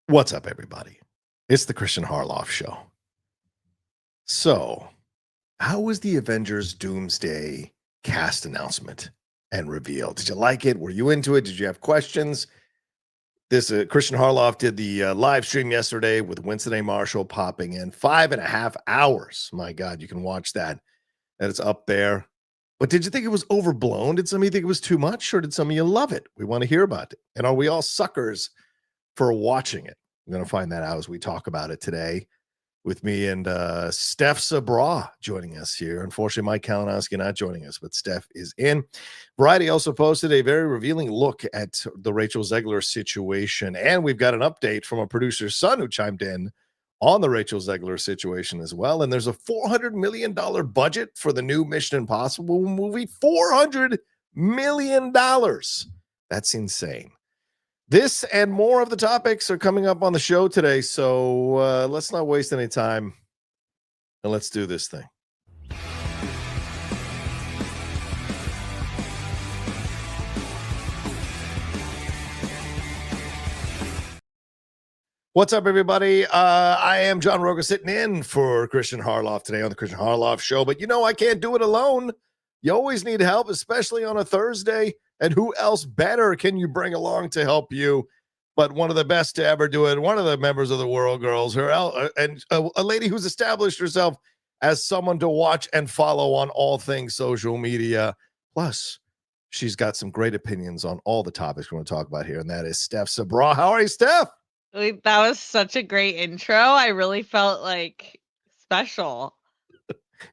What's up, everybody? It's the Kristian Harloff Show. So, how was the Avengers Doomsday cast announcement and reveal? Did you like it? Were you into it? Did you have questions? This Kristian Harloff did the live stream yesterday with Winston Marshal popping in 5.5 hours. My God, you can watch that. And it's up there. But did you think it was overblown? Did some of you think it was too much, or did some of you love it? We want to hear about it. And are we all suckers for watching it? I'm going to find that out as we talk about it today with me and Steph Sabraw joining us here. Unfortunately, Mike Kalinowski not joining us, but Steph is in. Variety also posted a very revealing look at the Rachel Zegler situation. And we've got an update from a producer's son who chimed in on the Rachel Zegler situation as well. And there's a $400 million budget for the new Mission Impossible movie. $400 million. That's insane. This and more of the topics are coming up on the show today, so let's not waste any time, and let's do this thing. What's up, everybody? I am John Rocha sitting in for Kristian Harloff today on the Kristian Harloff Show, but you know I can't do it alone. You always need help, especially on a Thursday. And who else better can you bring along to help you? But one of the best to ever do it, one of the members of the World Girls, and a lady who's established herself as someone to watch and follow on all things social media. Plus, she's got some great opinions on all the topics we're going to talk about here, and that is Steph Sabraw. How are you, Steph? That was such a great intro. I really felt like special.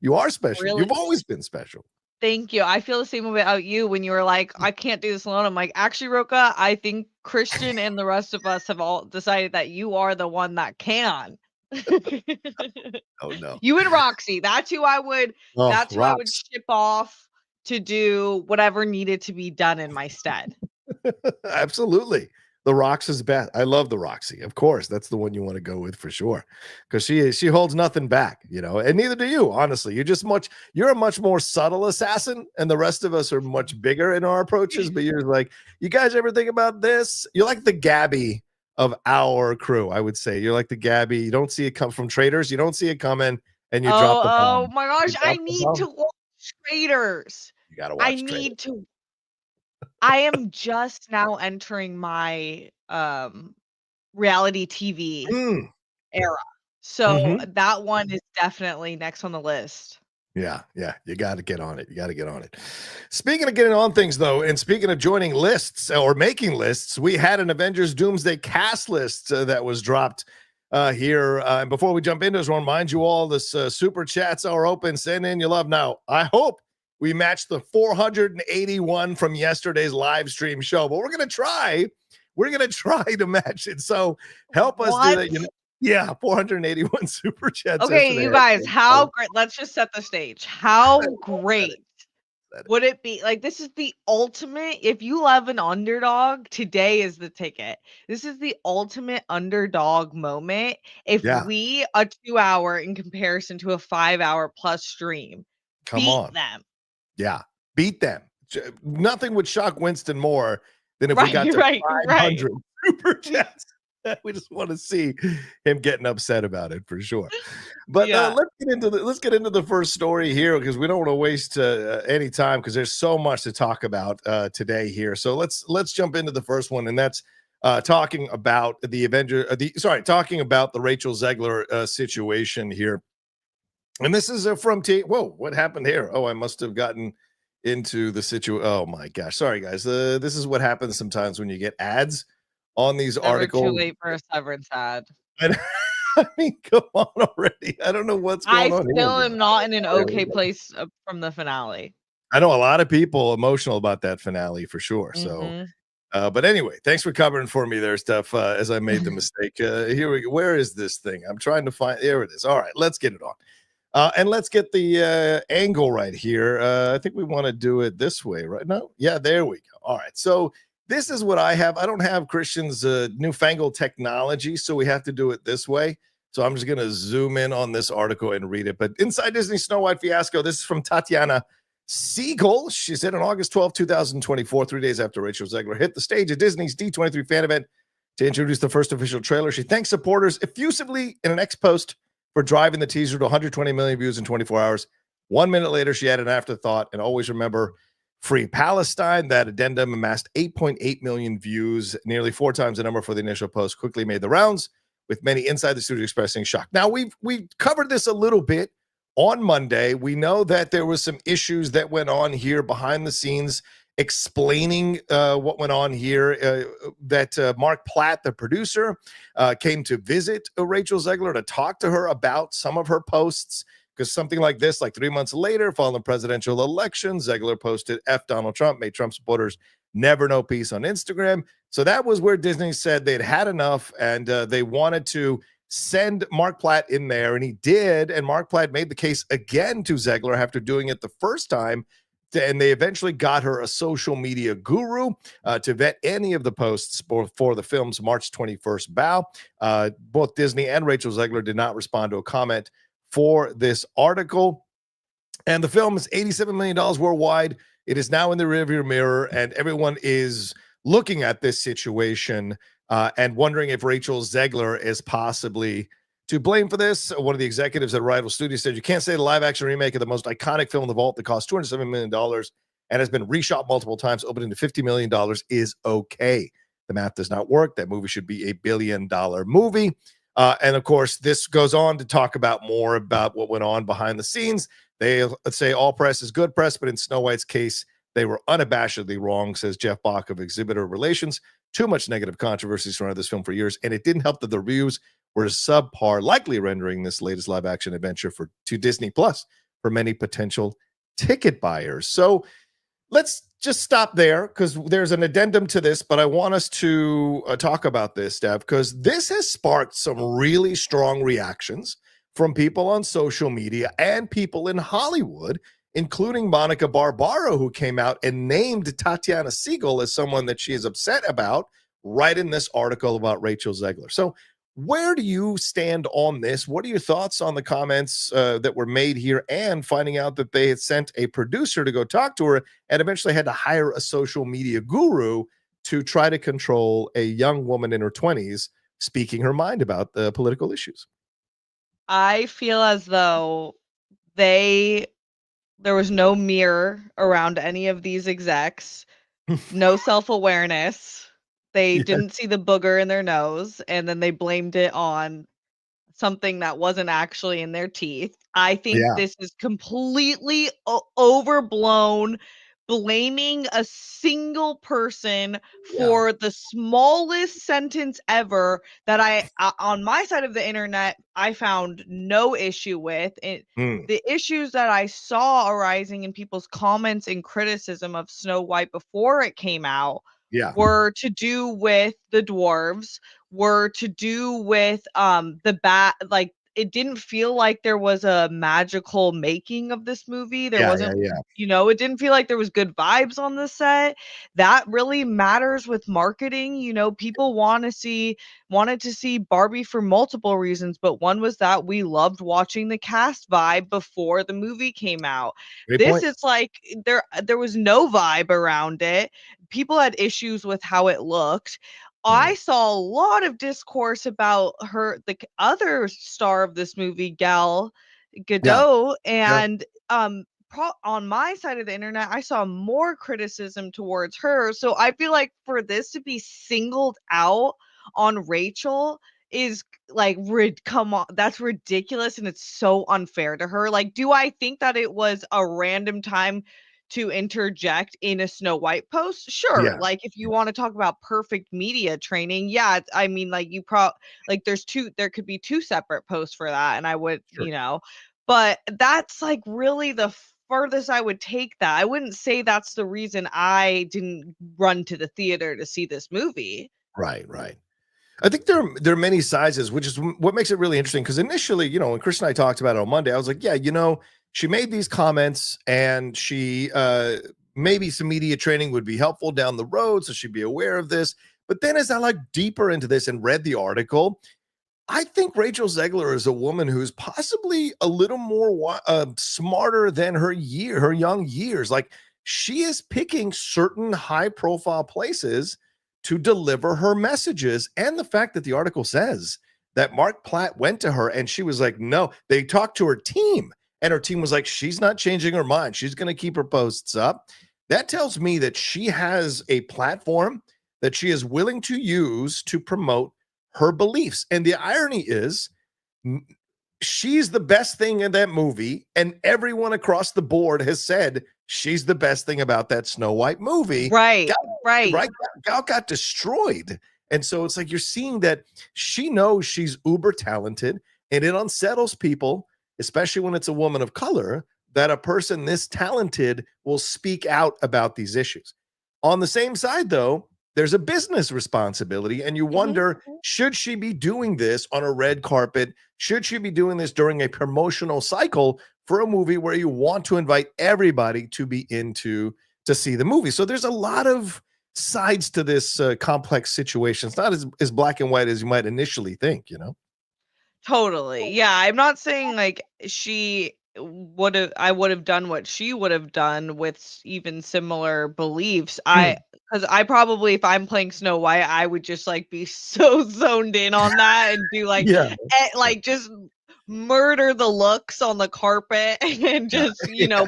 You are special. Really? You've always been special. Thank you. I feel the same about you when you were like, I can't do this alone. I'm like, actually, Rocha, I think Kristian and the rest of us have all decided that you are the one that can. Oh, no. You and Roxy. That's who I would I would ship off to do whatever needed to be done in my stead. Absolutely. The Rox is best. I love the Roxy. Of course, that's the one you want to go with for sure, because she holds nothing back, and neither do you. Honestly, you're a much more subtle assassin, and the rest of us are much bigger in our approaches. But you're like, you guys ever think about this? You're like the Gabby of our crew. I would say you're like the Gabby. You don't see it come from Traders. You don't see it coming, and you drop the bomb. Oh my gosh! I need to watch Traders. You gotta watch. I am just now entering my reality TV era. So that one is definitely next on the list. Yeah, you got to get on it. Speaking of getting on things, though, and speaking of joining lists or making lists, we had an Avengers Doomsday cast list that was dropped here. And before we jump into this, I want to remind you all, this super chats are open. Send in your love. Now, I hope we matched the 481 from yesterday's live stream show, but we're going to try to match it. So help us do that. Yeah, 481 super chats. Okay, you guys, how great. Let's just set the stage. How great would it be? Like, this is the ultimate. If you love an underdog, today is the ticket. This is the ultimate underdog moment. If we, a 2-hour in comparison to a 5-hour plus stream, beat them. Yeah, beat them. Nothing would shock Winston more than if we got to 500 super chats. We just want to see him getting upset about it for sure. But let's get into the first story here, because we don't want to waste any time, because there's so much to talk about today here. So let's jump into the first one, and that's talking about talking about the Rachel Zegler situation here. And this is from Whoa, what happened here? Oh, I must have gotten into the situation. Oh my gosh. Sorry, guys. This is what happens sometimes when you get ads on these articles. Too late for a severance ad. I mean, come on already. I don't know what's going on. I still am not in an okay place from the finale. I know a lot of people emotional about that finale for sure. So, but anyway, thanks for covering for me there, Steph, as I made the mistake. Here we go. Where is this thing? I'm trying to find. There it is. All right, let's get it on. And let's get the angle right here. I think we want to do it this way, right? No? Yeah, there we go. All right. So this is what I have. I don't have Kristian's newfangled technology, so we have to do it this way. So I'm just going to zoom in on this article and read it. But Inside Disney Snow White Fiasco, this is from Tatiana Siegel. She said on August 12, 2024, 3 days after Rachel Zegler hit the stage at Disney's D23 fan event, to introduce the first official trailer. She thanks supporters effusively in an X post for driving the teaser to 120 million views in 24 hours. 1 minute later, she had an afterthought, and always remember Free Palestine. That addendum amassed 8.8 million views, nearly 4 times the number for the initial post, quickly made the rounds, with many inside the studio expressing shock. Now, we covered this a little bit on Monday. We know that there was some issues that went on here behind the scenes, explaining what went on here, that Mark Platt, the producer, came to visit Rachel Zegler to talk to her about some of her posts, because something like this, like 3 months later, following the presidential election, Zegler posted F Donald Trump, made Trump supporters never know peace on Instagram. So that was where Disney said they'd had enough, and they wanted to send Mark Platt in there, and he did. And Mark Platt made the case again to Zegler after doing it the first time. And they eventually got her a social media guru to vet any of the posts for the film's March 21st bow. Both Disney and Rachel Zegler did not respond to a comment for this article. And the film is $87 million worldwide. It is now in the rearview mirror, and everyone is looking at this situation and wondering if Rachel Zegler is possibly to blame for this. One of the executives at Rival Studios said, "You can't say the live-action remake of the most iconic film in the vault that cost $207 million and has been reshot multiple times, opening to $50 million is okay. The math does not work. That movie should be $1 billion movie." And of course, this goes on to talk about more about what went on behind the scenes. They say all press is good press, but in Snow White's case, they were unabashedly wrong, says Jeff Bach of Exhibitor Relations. Too much negative controversy surrounded this film for years, and it didn't help that the reviews were subpar, likely rendering this latest live-action adventure to Disney Plus for many potential ticket buyers. So let's just stop there, because there's an addendum to this, but I want us to talk about this, Steph, because this has sparked some really strong reactions from people on social media and people in Hollywood, including Monica Barbaro, who came out and named Tatiana Siegel as someone that she is upset about, right in this article about Rachel Zegler. So where do you stand on this? What are your thoughts on the comments that were made here, and finding out that they had sent a producer to go talk to her and eventually had to hire a social media guru to try to control a young woman in her 20s speaking her mind about the political issues? I feel as though there was no mirror around any of these execs, no self-awareness. They Yeah. didn't see the booger in their nose, and then they blamed it on something that wasn't actually in their teeth. I think Yeah. this is completely overblown, blaming a single person Yeah. for the smallest sentence ever that on my side of the internet, I found no issue with it. Mm. The issues that I saw arising in people's comments and criticism of Snow White before it came out Yeah. were to do with the dwarves, were to do with the bat, like it didn't feel like there was a magical making of this movie. There Yeah. Yeah. wasn't, Yeah. it didn't feel like there was good vibes on the set. That really matters with marketing. People wanted to see Barbie for multiple reasons, but one was that we loved watching the cast vibe before the movie came out. Great This point. is like there was no vibe around it. People had issues with how it looked. Mm. I saw a lot of discourse about the other star of this movie, Gal Yeah. Gadot, Yeah. and on my side of the internet, I saw more criticism towards her. So I feel like for this to be singled out on Rachel is like, come on, that's ridiculous, and it's so unfair to her. Like, do I think that it was a random time to interject in a Snow White post? Sure. Yes. Like, if you want to talk about perfect media training, yeah, I mean, like like there could be two separate posts for that, and I would, Sure. but that's like really the furthest I would take that. I wouldn't say that's the reason I didn't run to the theater to see this movie. Right. Right. I think there are many sizes, which is what makes it really interesting. Because initially, when Chris and I talked about it on Monday, I was like, yeah, she made these comments, and she maybe some media training would be helpful down the road, so she'd be aware of this. But then as I like deeper into this and read the article, I think Rachel Zegler is a woman who's possibly a little more smarter than her young years. Like, she is picking certain high profile places to deliver her messages. And the fact that the article says that Mark Platt went to her and she was like, no, they talked to her team and her team was like, she's not changing her mind. She's going to keep her posts up. That tells me that she has a platform that she is willing to use to promote her beliefs. And the irony is, she's the best thing in that movie, and everyone across the board has said she's the best thing about that Snow White movie. Right. Gal got destroyed. And so it's like you're seeing that she knows she's uber talented, and it unsettles people, especially when it's a woman of color, that a person this talented will speak out about these issues. On the same side, though, there's a business responsibility, and you wonder, should she be doing this on a red carpet? Should she be doing this during a promotional cycle for a movie where you want to invite everybody to be into to see the movie? So there's a lot of sides to this complex situation. It's not as black and white as you might initially think, you know? Totally. Yeah, I'm not saying like I would have done what she would have done with even similar beliefs. Because I probably, if I'm playing Snow White, I would just like be so zoned in on that and do like, like just murder the looks on the carpet and just,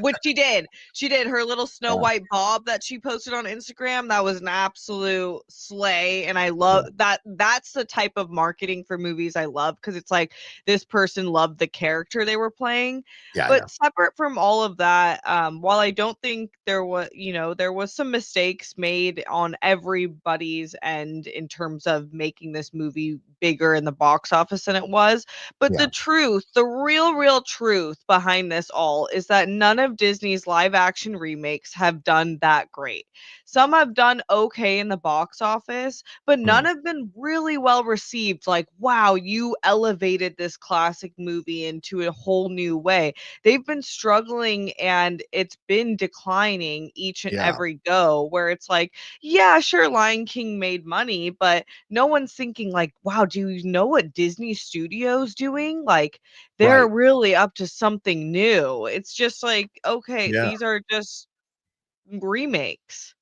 which she did. She did her little Snow White bob that she posted on Instagram. That was an absolute slay. And I love that. That's the type of marketing for movies I love, because it's like this person loved the character they were playing. But separate from all of that, while I don't think there was some mistakes made on everybody's end in terms of making this movie bigger in the box office than it was. But the real truth behind this all is that none of Disney's live action remakes have done that great. Some have done okay in the box office, but none have been really well received. Like, wow, you elevated this classic movie into a whole new way. They've been struggling, and it's been declining each and every go, where it's like, yeah, sure, Lion King made money, but no one's thinking like, wow, do you know what Disney Studios doing? Like, they're really up to something new. It's just like, okay, these are just remakes.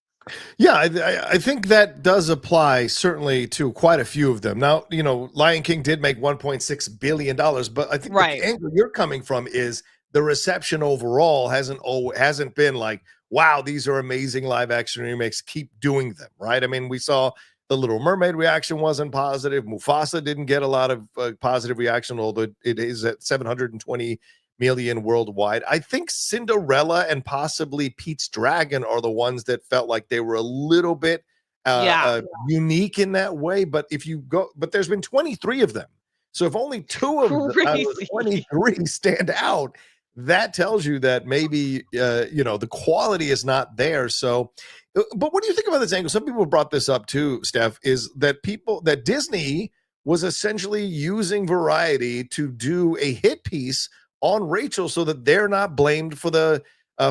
Yeah, I think that does apply certainly to quite a few of them. Now, Lion King did make $1.6 billion, but I think the angle you're coming from is the reception overall hasn't been like, wow, these are amazing live action remakes. Keep doing them, right? I mean, we saw the Little Mermaid reaction wasn't positive. Mufasa didn't get a lot of positive reaction, although it is at 720 million worldwide. I think Cinderella and possibly Pete's Dragon are the ones that felt like they were a little bit unique in that way. But there's been 23 of them. So if only 2 of the 23 stand out, that tells you that maybe the quality is not there. So, but what do you think about this angle? Some people brought this up too, Steph, is that Disney was essentially using Variety to do a hit piece on Rachel so that they're not blamed for the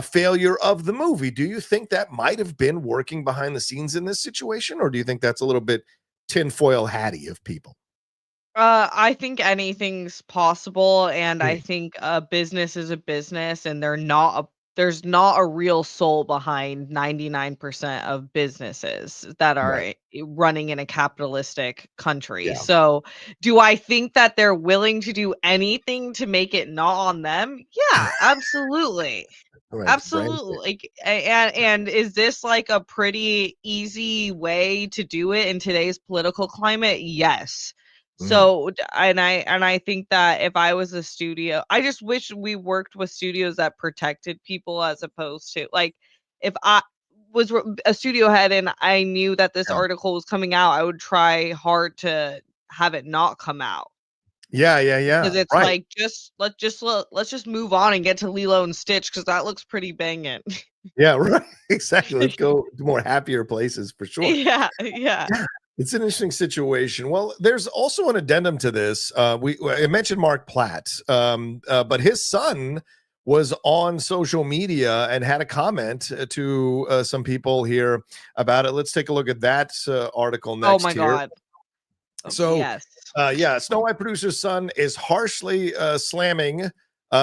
failure of the movie. Do you think that might have been working behind the scenes in this situation, or do you think that's a little bit tinfoil hatty of people? I think anything's possible, and I think a business is a business, and there's not a real soul behind 99% of businesses that are running in a capitalistic country. So, do I think that they're willing to do anything to make it not on them? Yeah, absolutely. Absolutely. Like, and is this like a pretty easy way to do it in today's political climate? Yes. So, and I think that if I was a studio, I just wish we worked with studios that protected people, as opposed to like, if I was a studio head and I knew that this article was coming out, I would try hard to have it not come out. Yeah. Because it's like, let's just move on and get to Lilo and Stitch, because that looks pretty banging. Yeah, right. Exactly. Let's go to more happier places for sure. Yeah. It's an interesting situation. Well, there's also an addendum to this. I mentioned Mark Platt, but his son was on social media and had a comment to some people here about it. Let's take a look at that article next. Oh my God. So, Snow White producer's son is harshly slamming is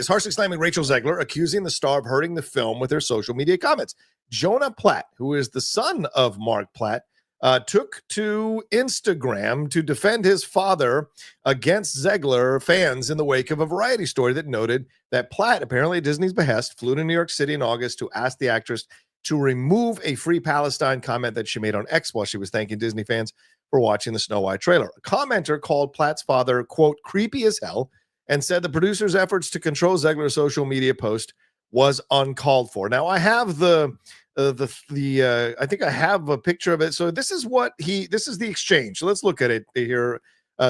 harshly slamming Rachel Zegler, accusing the star of hurting the film with her social media comments. Jonah Platt, who is the son of Mark Platt, took to Instagram to defend his father against Zegler fans in the wake of a Variety story that noted that Platt, apparently at Disney's behest, flew to New York City in August to ask the actress to remove a Free Palestine comment that she made on X while she was thanking Disney fans for watching the Snow White trailer. A commenter called Platt's father, quote, creepy as hell, and said the producer's efforts to control Zegler's social media post was uncalled for. Now, I have I think I have a picture of it. So this is the exchange. So let's look at it here,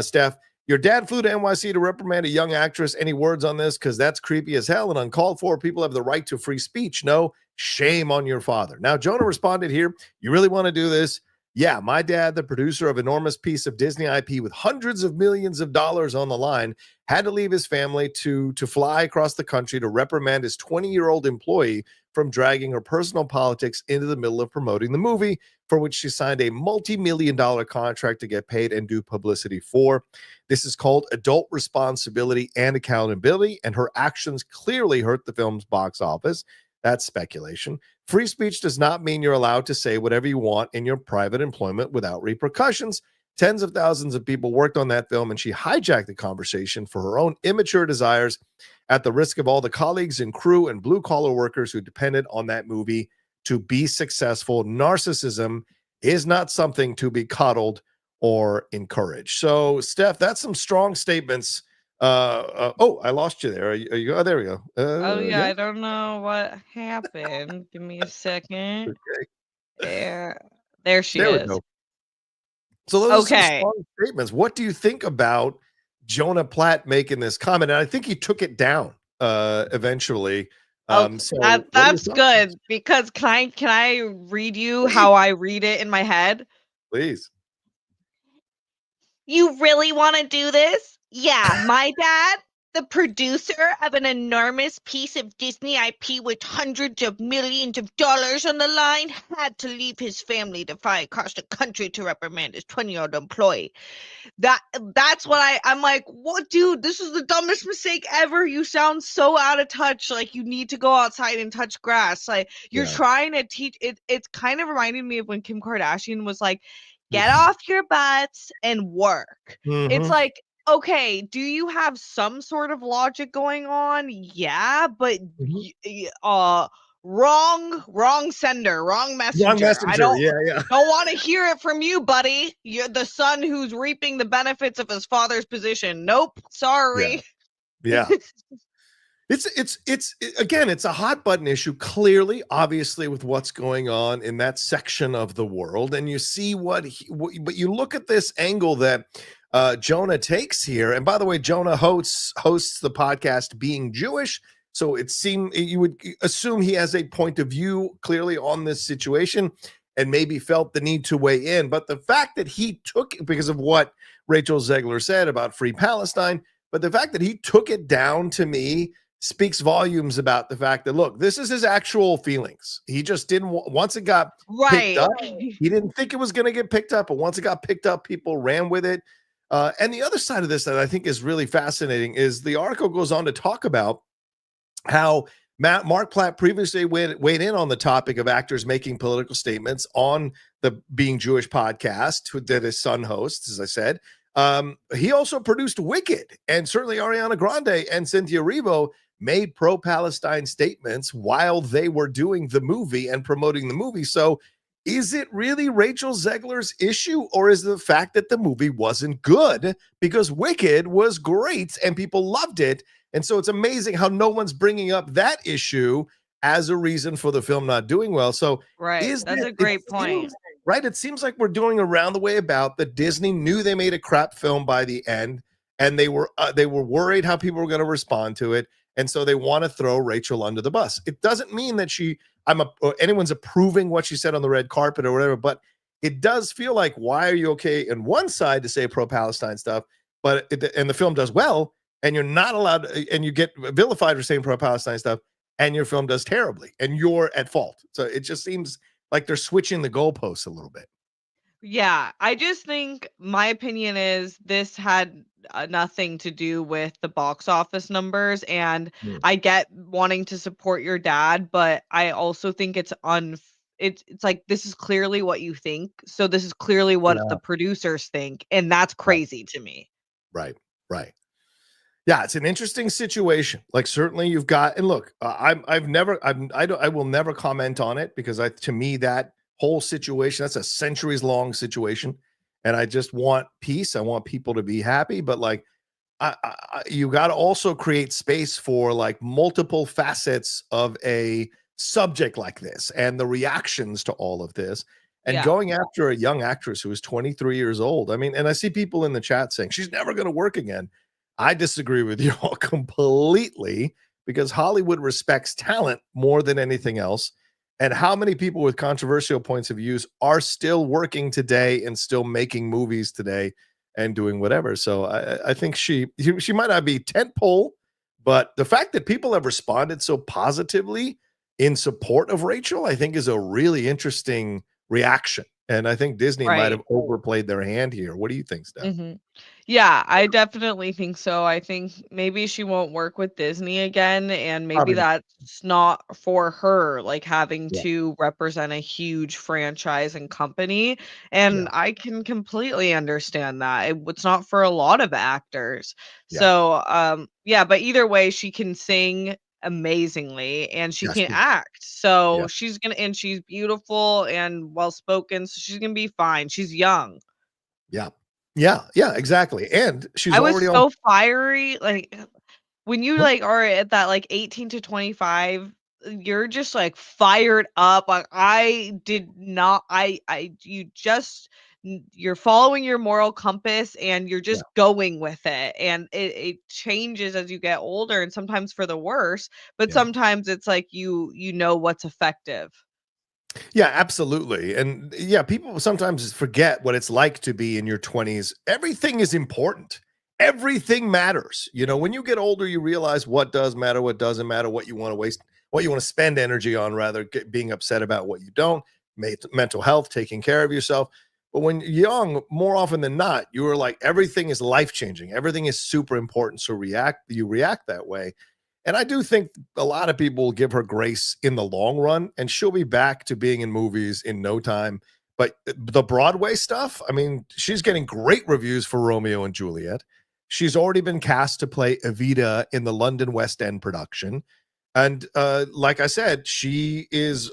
Steph. Your dad flew to NYC to reprimand a young actress. Any words on this? Because that's creepy as hell and uncalled for. People have the right to free speech. No, shame on your father. Now, Jonah responded here. You really want to do this? Yeah, my dad, the producer of enormous piece of Disney IP with hundreds of millions of dollars on the line, had to leave his family to fly across the country to reprimand his 20-year-old employee from dragging her personal politics into the middle of promoting the movie, for which she signed a multi-million-dollar contract to get paid and do publicity for. This is called adult responsibility and accountability, and her actions clearly hurt the film's box office. That's speculation. Free speech does not mean you're allowed to say whatever you want in your private employment without repercussions. Tens of thousands of people worked on that film, and she hijacked the conversation for her own immature desires at the risk of all the colleagues and crew and blue-collar workers who depended on that movie to be successful. Narcissism is not something to be coddled or encouraged. So, Steph, that's some strong statements. I lost you there. Are you oh, there we go. Yeah, I don't know what happened. Give me a second. Okay. There she There we is. go. So those are some Okay. strong statements. What do you think about Jonah Platt making this comment? And I think he took it down eventually. So what are your That's thoughts? good because can I read you how I read it in my head? Please. You really want to do this? Yeah, my dad, the producer of an enormous piece of Disney IP with hundreds of millions of dollars on the line, had to leave his family to fly across the country to reprimand his 20-year-old employee. That's what I'm like, what, dude, this is the dumbest mistake ever. You sound so out of touch. Like, you need to go outside and touch grass. Like, you're trying to teach it. It's kind of reminding me of when Kim Kardashian was like, get off your butts and work. It's like, okay, do you have some sort of logic going on? Yeah, but wrong sender, wrong messenger. Wrong messenger. I don't Yeah. don't want to hear it from you, buddy. You're the son who's reaping the benefits of his father's position. Nope, sorry. Yeah. It's again, it's a hot button issue, clearly, obviously, with what's going on in that section of the world. And you see but you look at this angle that Jonah takes here. And by the way, Jonah hosts the podcast Being Jewish. So you would assume he has a point of view clearly on this situation and maybe felt the need to weigh in. But the fact that he took it because of what Rachel Zegler said about Free Palestine, but the fact that he took it down, to me, speaks volumes about the fact that, look, this is his actual feelings. He just didn't once it got picked up, he didn't think it was going to get picked up, but once it got picked up, people ran with it. And the other side of this that I think is really fascinating is the article goes on to talk about how Mark Platt previously weighed in on the topic of actors making political statements on the Being Jewish podcast that his son hosts, as I said. He also produced Wicked, and certainly Ariana Grande and Cynthia Erivo made pro-Palestine statements while they were doing the movie and promoting the movie. So is it really Rachel Zegler's issue, or is it the fact that the movie wasn't good? Because Wicked was great and people loved it. And so it's amazing how no one's bringing up that issue as a reason for the film not doing well. So that's a great point. Right? It seems like we're doing a roundabout about that Disney knew they made a crap film by the end, and they were worried how people were going to respond to it. And so they want to throw Rachel under the bus. It doesn't mean that anyone's approving what she said on the red carpet or whatever, but it does feel like, why are you okay on one side to say pro-Palestine stuff, and the film does well, and you're not allowed, and you get vilified for saying pro-Palestine stuff, and your film does terribly, and you're at fault. So it just seems like they're switching the goalposts a little bit. Yeah, I just think my opinion is this had nothing to do with the box office numbers. And Mm. I get wanting to support your dad, but I also think it's like, this is clearly what you think. So this is clearly what Yeah. the producers think, and that's Right. crazy to me. Right. Right. Yeah, it's an interesting situation. Like certainly you've got, and look, I will never comment on it because to me that whole situation, that's a centuries long situation, and I just want peace. I want people to be happy, but like you got to also create space for like multiple facets of a subject like this and the reactions to all of this. And Yeah. going after a young actress who is 23 years old. I mean, and I see people in the chat saying she's never going to work again. I disagree with you all completely because Hollywood respects talent more than anything else. And how many people with controversial points of views are still working today and still making movies today and doing whatever? So I think she might not be tentpole, but the fact that people have responded so positively in support of Rachel, I think is a really interesting reaction. And I think Disney might have overplayed their hand here. What do you think, Steph? Mm-hmm. Yeah, I definitely think so. I think maybe she won't work with Disney again, and maybe Probably not. that's not for her, like having Yeah. to represent a huge franchise and company. And Yeah. I can completely understand that. It's not for a lot of actors. Yeah. So, yeah, but either way, she can sing amazingly and she Yes, can she does. act. Yeah. So and she's beautiful and well spoken. So she's gonna be fine. She's young. Yeah. Yeah. Yeah. Exactly. And she's I was already on. so fiery, like, when you, What? like, are at that, like, 18 to 25, you're just, like, fired up, like, I did not I you just you're following your moral compass, and you're Yeah. just going with it, and it changes as you get older, and sometimes for the worse, but Yeah. sometimes it's like you know what's effective. Yeah, absolutely. And yeah, people sometimes forget what it's like to be in your 20s. Everything is important. Everything matters. You know, when you get older, you realize what does matter, what doesn't matter, what you want to waste, what you want to spend energy on, rather being upset about what you don't, mental health, taking care of yourself. But when you're young, more often than not, you are like everything is life changing. Everything is super important. So you react that way. And I do think a lot of people will give her grace in the long run, and she'll be back to being in movies in no time. But the Broadway stuff, I mean, she's getting great reviews for Romeo and Juliet. She's already been cast to play Evita in the London West End production. And like I said, she is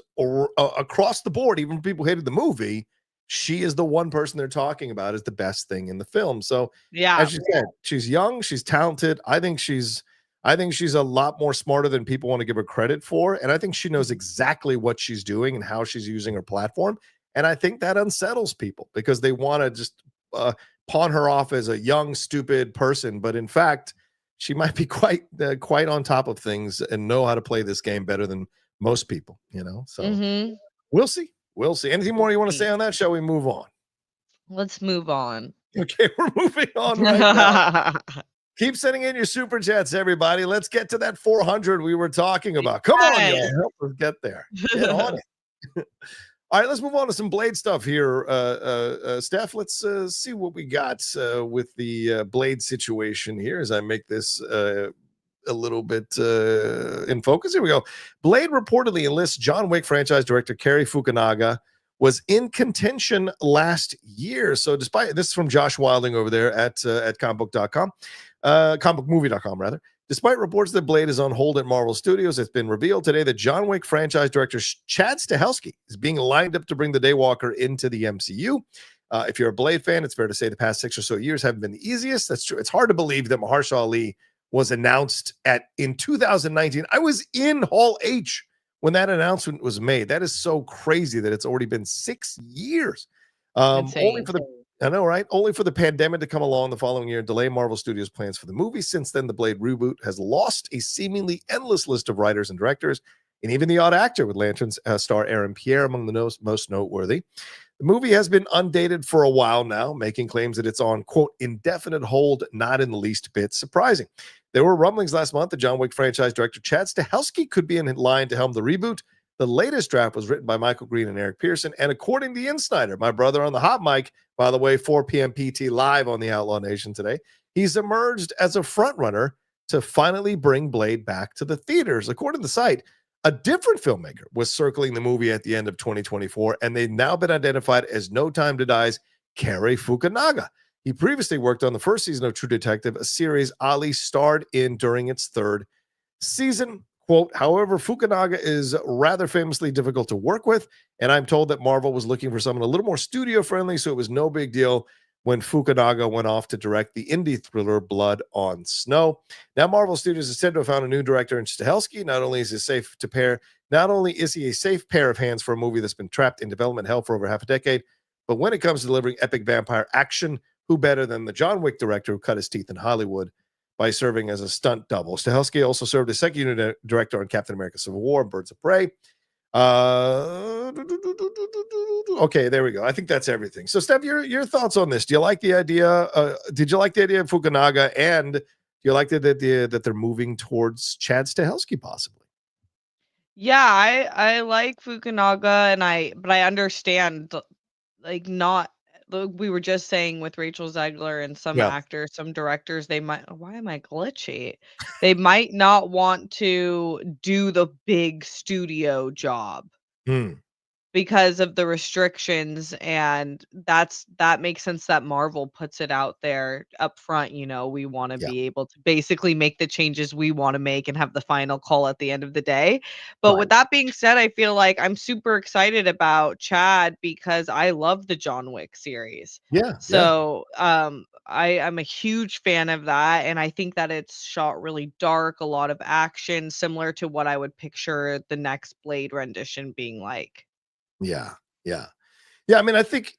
across the board, even people who hated the movie, she is the one person they're talking about as the best thing in the film. So, Yeah. as you said, she's young, she's talented. I think she's a lot more smarter than people want to give her credit for. And I think she knows exactly what she's doing and how she's using her platform. And I think that unsettles people because they want to just pawn her off as a young, stupid person. But in fact, she might be quite on top of things and know how to play this game better than most people, you know? So Mhm. we'll see. We'll see. Anything more you want to say on that? Shall we move on? Let's move on. Okay, we're moving on right now. Keep sending in your super chats, everybody. Let's get to that 400 we were talking about. Come on, Yes. y'all. Help us get there. Get on it. All right, let's move on to some Blade stuff here. Steph, let's see what we got with the Blade situation here as I make this a little bit in focus. Here we go. Blade reportedly enlists John Wick franchise director Cary Fukunaga was in contention last year. So despite this is from Josh Wilding over there at comicbook.com, comicbookmovie.com rather. Despite reports that Blade is on hold at Marvel Studios, it's been revealed today that John Wick franchise director Chad Stahelski is being lined up to bring the Daywalker into the MCU. If you're a Blade fan, it's fair to say the past 6 or so years haven't been the easiest. That's true. It's hard to believe that Mahershala Ali was announced in 2019. I was in Hall H when that announcement was made. That is so crazy that it's already been 6 years. Only for the I know, right? Only for the pandemic to come along the following year and delay Marvel Studios' plans for the movie. Since then, the Blade reboot has lost a seemingly endless list of writers and directors, and even the odd actor, with Lanterns star Aaron Pierre among the most noteworthy. The movie has been undated for a while now, making claims that it's on, quote, indefinite hold, not in the least bit surprising. There were rumblings last month that John Wick franchise director Chad Stahelski could be in line to helm the reboot. The latest draft was written by Michael Green and Eric Pearson, and according to the Insider, my brother on the hot mic, by the way, 4 p.m. PT live on the Outlaw Nation today, he's emerged as a frontrunner to finally bring Blade back to the theaters. According to the site, a different filmmaker was circling the movie at the end of 2024, and they've now been identified as No Time to Die's Cary Fukunaga. He previously worked on the first season of True Detective, a series Ali starred in during its third season. Quote, however, Fukunaga is rather famously difficult to work with, and I'm told that Marvel was looking for someone a little more studio-friendly, so it was no big deal when Fukunaga went off to direct the indie thriller Blood on Snow. Now, Marvel Studios is said to have found a new director in Stahelski. Not only is he a safe pair of hands for a movie that's been trapped in development hell for over half a decade, but when it comes to delivering epic vampire action, who better than the John Wick director who cut his teeth in Hollywood by serving as a stunt double? Stahelski also served as second unit director on Captain America Civil War and Birds of Prey. Okay, there we go. I think that's everything. So, Steph, your thoughts on this? Do you like the idea? Did you like the idea of Fukunaga, and do you like the idea that they're moving towards Chad Stahelski possibly? Yeah, I like Fukunaga, but I understand, like, not we were just saying with Rachel Zegler and some Yeah. actors, some directors, they might why am I glitchy? They might not want to do the big studio job Hmm. because of the restrictions, and that makes sense that Marvel puts it out there up front, we wanna Yeah. be able to basically make the changes we wanna make and have the final call at the end of the day. But Right. with that being said, I feel like I'm super excited about Chad because I love the John Wick series. Yeah. Yeah. So, I'm a huge fan of that, and I think that it's shot really dark, a lot of action, similar to what I would picture the next Blade rendition being like. Yeah. Yeah. Yeah, I mean, I think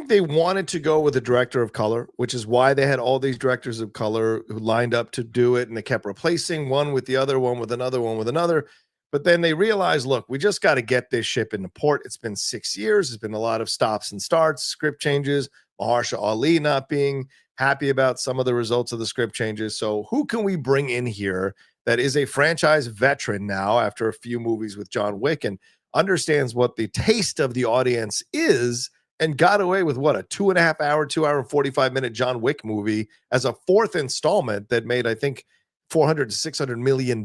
they wanted to go with a director of color, which is why they had all these directors of color who lined up to do it, and they kept replacing one with the other, one with another, one with another. But then they realized, look, we just got to get this ship into port. It's been 6 years. There's been a lot of stops and starts, script changes. Mahershala Ali not being happy about some of the results of the script changes. So who can we bring in here that is a franchise veteran now after a few movies with John Wick and understands what the taste of the audience is, and got away with what, a 2.5 hour and 45-minute John Wick movie as a fourth installment that made, I think, $400 to $600 million.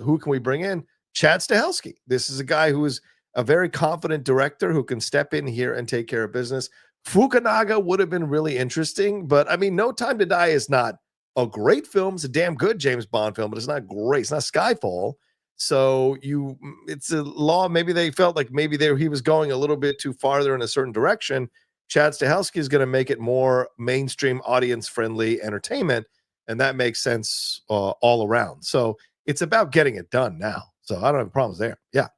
Who can we bring in? Chad Stahelski. This is a guy who is a very confident director who can step in here and take care of business. Fukunaga would have been really interesting, but I mean, No Time to Die is not a great film. It's a damn good James Bond film, but it's not great. It's not Skyfall. So it's a law. Maybe they felt like maybe he was going a little bit too farther in a certain direction. Chad Stahelski is going to make it more mainstream, audience friendly entertainment, and that makes sense all around. So it's about getting it done now. So I don't have problems there. Yeah.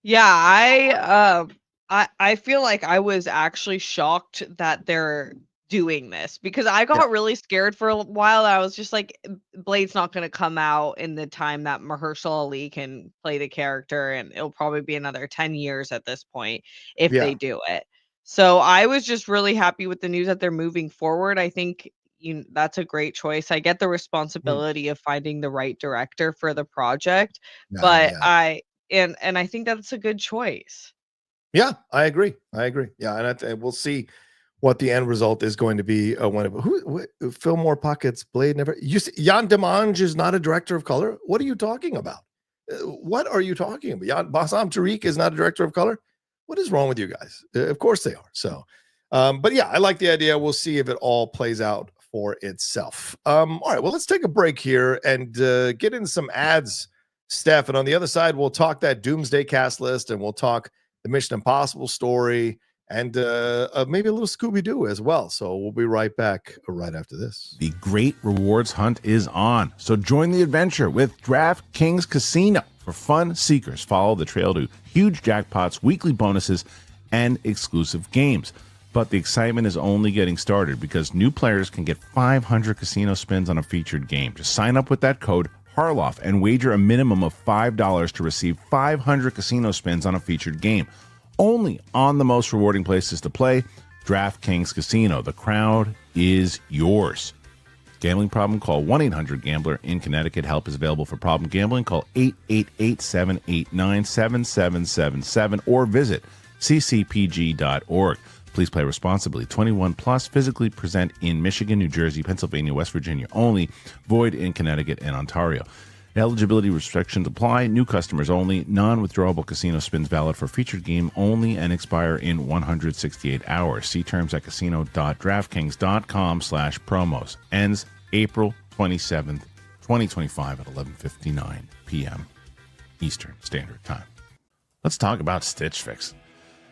Yeah, I feel like I was actually shocked that they're doing this because I Yeah. got really scared for a while. I was just like, Blade's not going to come out in the time that Mahershala Ali can play the character, and it'll probably be another 10 years at this point if Yeah. they do it. So I was just really happy with the news that they're moving forward. I think that's a great choice. I get the Mm. responsibility of finding the right director for the project, Yeah. but Yeah. and I think that's a good choice. Yeah. I agree. Yeah. And we'll see what the end result is going to be. Fillmore Pockets, Blade never. Jan Demange is not a director of color. What are you talking about? What are you talking about? Bassam Tariq is not a director of color. What is wrong with you guys? Of course they are. So, but yeah, I like the idea. We'll see if it all plays out for itself. All right. Well, let's take a break here and get into some ads, Steph. And on the other side, we'll talk that Doomsday cast list, and we'll talk the Mission Impossible story, and maybe a little Scooby-Doo as well. So we'll be right back right after this. The great rewards hunt is on. So join the adventure with DraftKings Casino. For fun seekers, follow the trail to huge jackpots, weekly bonuses, and exclusive games. But the excitement is only getting started because new players can get 500 casino spins on a featured game. Just sign up with that code Harloff and wager a minimum of $5 to receive 500 casino spins on a featured game. Only on the most rewarding places to play, DraftKings Casino. The crowd is yours. Gambling problem? Call 1-800-GAMBLER. In Connecticut, help is available for problem gambling. Call 888-789-7777 or visit ccpg.org. Please play responsibly. 21 plus, physically present in Michigan, New Jersey, Pennsylvania, West Virginia only. Void in Connecticut and Ontario. Eligibility restrictions apply. New customers only. Non-withdrawable casino spins valid for featured game only and expire in 168 hours. See terms at casino.draftkings.com/promos. Ends April 27th, 2025 at 11:59 p.m. Eastern Standard Time. Let's talk about Stitch Fix.